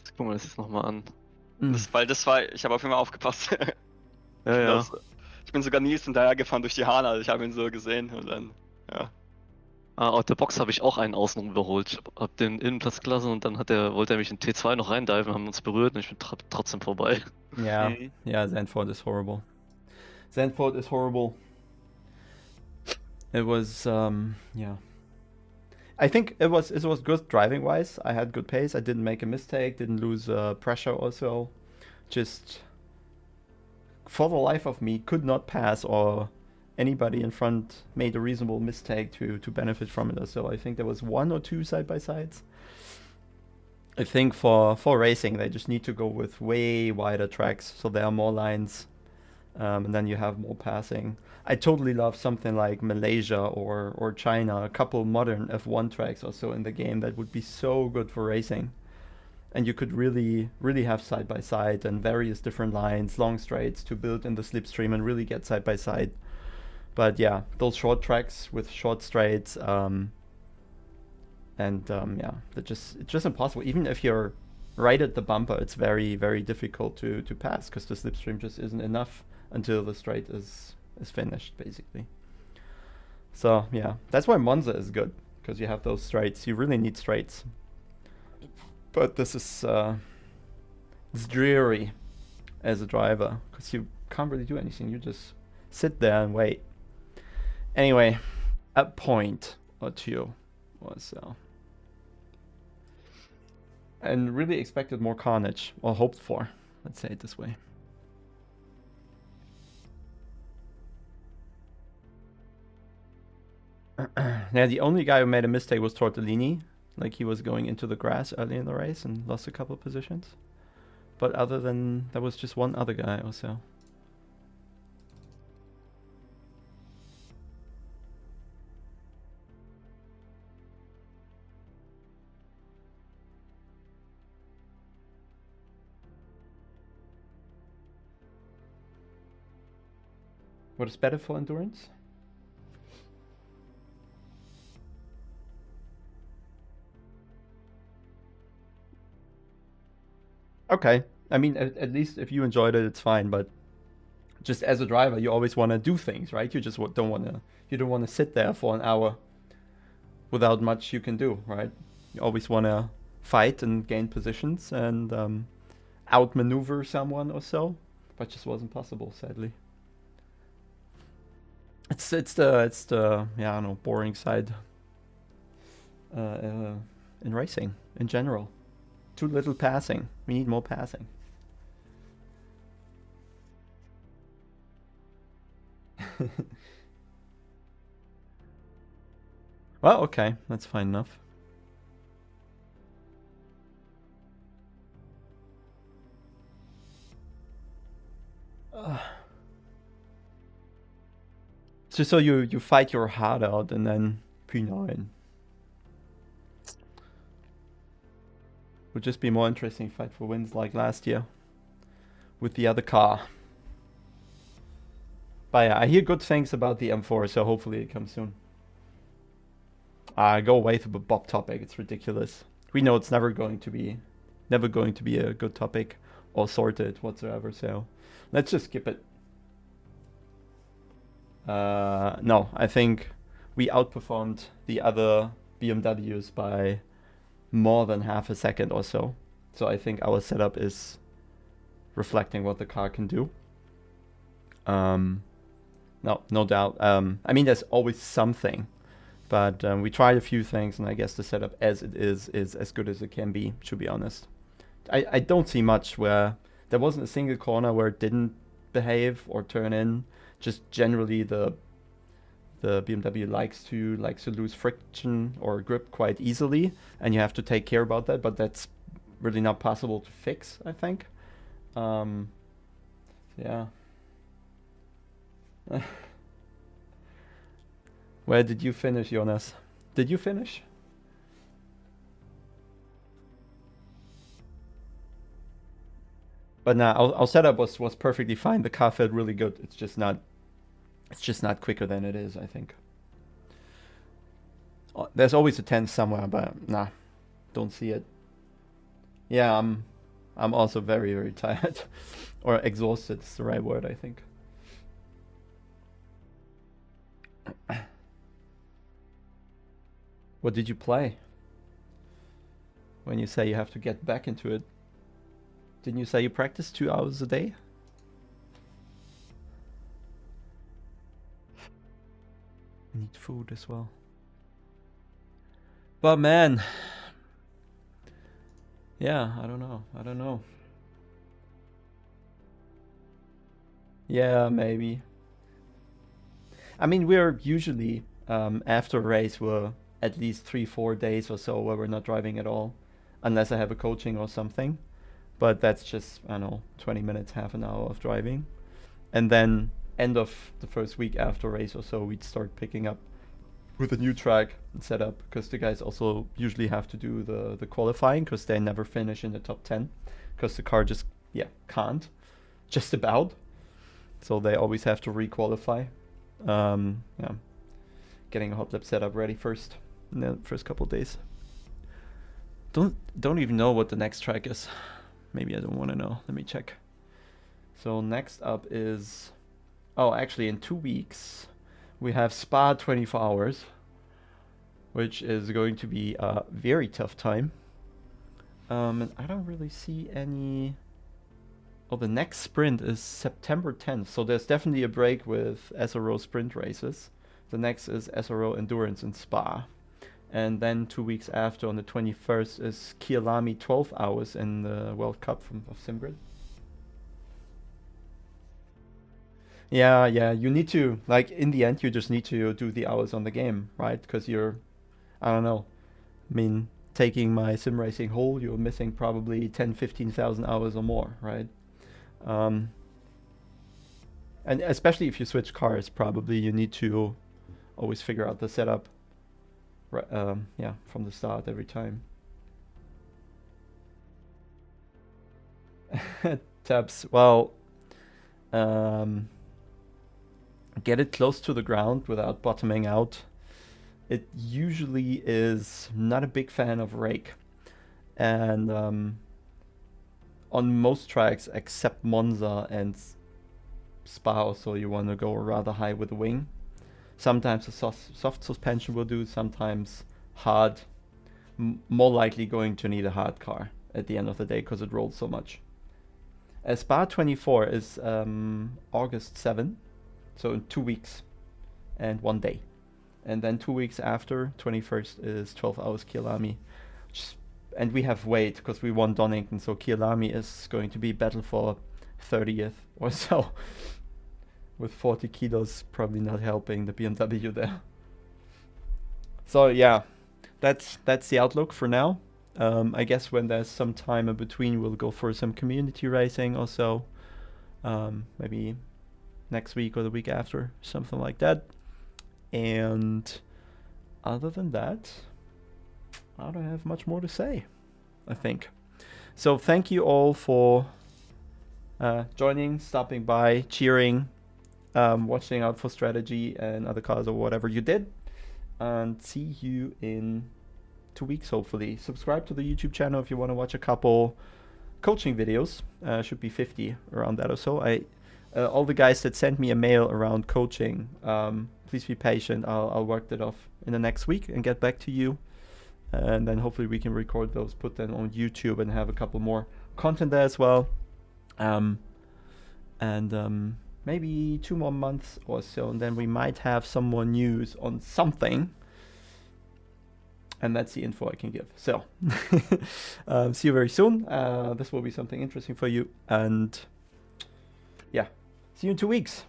Ich guck mal das jetzt nochmal an. Weil das war, ich habe auf jeden Fall aufgepasst. Ja, ja. Ich bin sogar Nils hinterher gefahren durch die Hahn, also ich habe ihn so gesehen und dann, ja. Auf der Box habe ich auch einen außen überholt. Ich hab den Innenplatz gelassen und dann wollte er mich in T2 noch reindiven, haben uns berührt und ich bin trotzdem vorbei. Yeah, yeah, Zandvoort is horrible. Zandvoort is horrible. It was, yeah. I think it was good driving wise. I had good pace. I didn't make a mistake. Didn't lose pressure. Also, just for the life of me, could not pass, or anybody in front made a reasonable mistake to benefit from it. So I think there was one or two side by sides. I think for racing, they just need to go with way wider tracks, so there are more lines, and then you have more passing. I totally love something like Malaysia or China, a couple modern F1 tracks or so in the game. That would be so good for racing. And you could really have side by side and various different lines, long straights to build in the slipstream and really get side by side. But yeah, those short tracks with short straights, yeah, it's just impossible. Even if you're right at the bumper, it's very, very difficult to pass because the slipstream just isn't enough until the straight is finished, basically. So yeah, that's why Monza is good, because you have those straights. You really need straights. But this is it's dreary as a driver, because you can't really do anything. You just sit there and wait. Anyway, a point or two or so. And really expected more carnage, or hoped for. Let's say it this way. Yeah, the only guy who made a mistake was Tortellini. Like, he was going into the grass early in the race and lost a couple of positions. But other than, there was just one other guy or so. What is better for endurance? Okay, I mean, at least if you enjoyed it, it's fine. But just as a driver, you always want to do things, right? You just don't want to sit there for an hour without much you can do, right? You always want to fight and gain positions and outmaneuver someone or so, but just wasn't possible, sadly. It's the yeah, I don't know, boring side in racing in general. Too little passing. We need more passing. Well, okay, that's fine enough. It's just so you fight your heart out and then P9. Would just be more interesting fight for wins like last year with the other car. But yeah, I hear good things about the M4, so hopefully it comes soon. Go away from the Bob topic. It's ridiculous. We know it's never going to be a good topic or sorted whatsoever. So let's just skip it. No, I think we outperformed the other BMWs by more than half a second or so. So I think our setup is reflecting what the car can do. No doubt. I mean, there's always something, but we tried a few things, and I guess the setup as it is as good as it can be, to be honest. I don't see much where there wasn't a single corner where it didn't behave or turn in. Just generally the BMW likes to lose friction or grip quite easily, and you have to take care about that, but that's really not possible to fix, I think. Yeah. Where did you finish, Jonas? Did you finish? But nah, our setup was perfectly fine. The car felt really good. It's just not quicker than it is, I think. There's always a 10 somewhere, but nah, don't see it. Yeah, I'm also very, very tired. Or exhausted is the right word, I think. What did you play? When you say you have to get back into it. Didn't you say you practice 2 hours a day? Need food as well. But man, yeah, I don't know. Yeah, maybe. I mean, we're usually after a race, we're at least 3-4 days or so where we're not driving at all, unless I have a coaching or something. But that's just, I don't know, 20 minutes, half an hour of driving. And then end of the first week after race or so, we'd start picking up with a new track and setup, because the guys also usually have to do the qualifying, because they never finish in the top 10, because the car just, can't, just about. So they always have to re-qualify. Getting a hot lap setup ready first, in the first couple of days. Don't even know what the next track is. Maybe I don't want to know. Let me check. So next up is... Oh, actually in 2 weeks, we have Spa 24 hours, which is going to be a very tough time. And I don't really see any... Oh, the next sprint is September 10th, so there's definitely a break with SRO sprint races. The next is SRO Endurance in Spa. And then 2 weeks after, on the 21st, is Kyalami 12 hours in the World Cup of Simgrid. Yeah, you need to, like, in the end, you just need to do the hours on the game, right? Because you're, I don't know, I mean, taking my sim racing whole, you're missing probably 10-15,000 hours or more, right? And especially if you switch cars, probably you need to always figure out the setup. From the start every time. Tabs, well, get it close to the ground without bottoming out. It usually is not a big fan of rake. And on most tracks except Monza and Spa also, you want to go rather high with the wing. Sometimes a soft suspension will do, sometimes hard. More likely going to need a hard car at the end of the day because it rolls so much. Spa 24 is August 7, so in 2 weeks and 1 day. And then 2 weeks after, 21st, is 12 hours Kyalami. And we have weight because we won Donington, so Kyalami is going to be battle for 30th or so. With 40 kilos probably not helping the BMW there. So yeah, that's the outlook for now. I guess when there's some time in between, we'll go for some community racing or so. Maybe next week or the week after, something like that. And other than that, I don't have much more to say, I think. So thank you all for joining, stopping by, cheering, watching out for strategy and other cars or whatever you did. And see you in 2 weeks, hopefully. Subscribe to the YouTube channel if you want to watch a couple coaching videos. Should be 50 around that or so. All the guys that sent me a mail around coaching, please be patient. I'll work that off in the next week and get back to you. and then hopefully we can record those, put them on YouTube, and have a couple more content there as well. Maybe 2 more months or so, and then we might have some more news on something. And that's the info I can give. So, see you very soon. This will be something interesting for you. And yeah, see you in 2 weeks.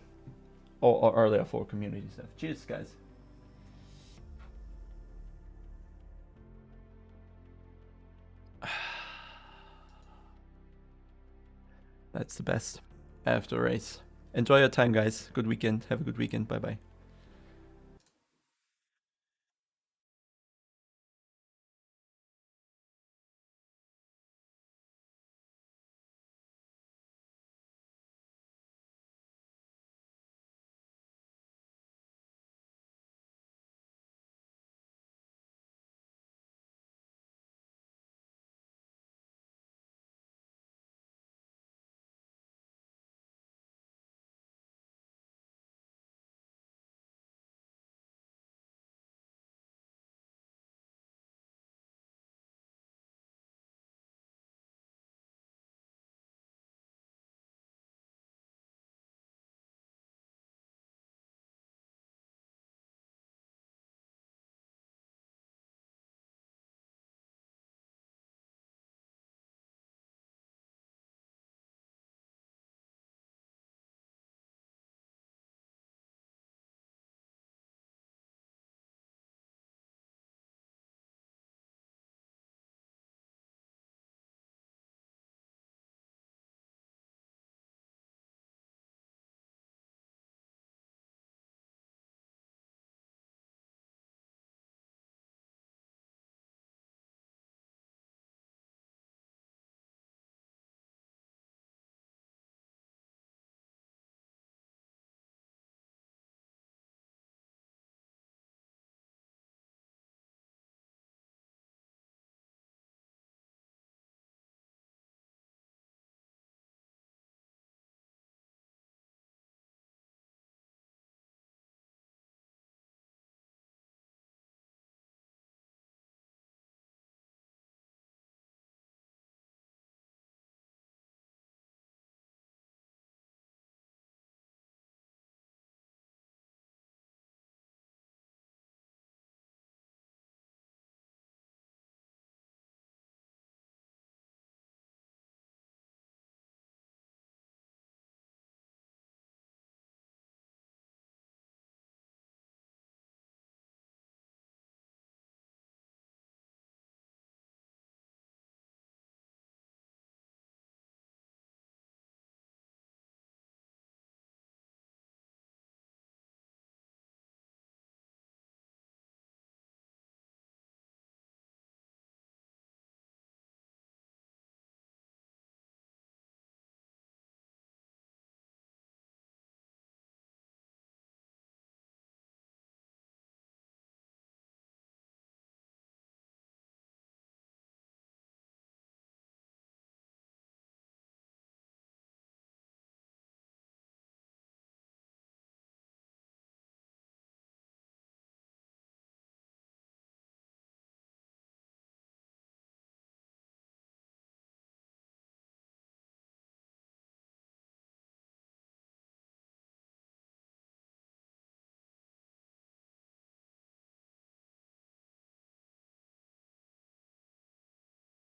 Or earlier for community stuff. Cheers, guys. That's the best after a race. Enjoy your time, guys. Good weekend. Have a good weekend. Bye-bye.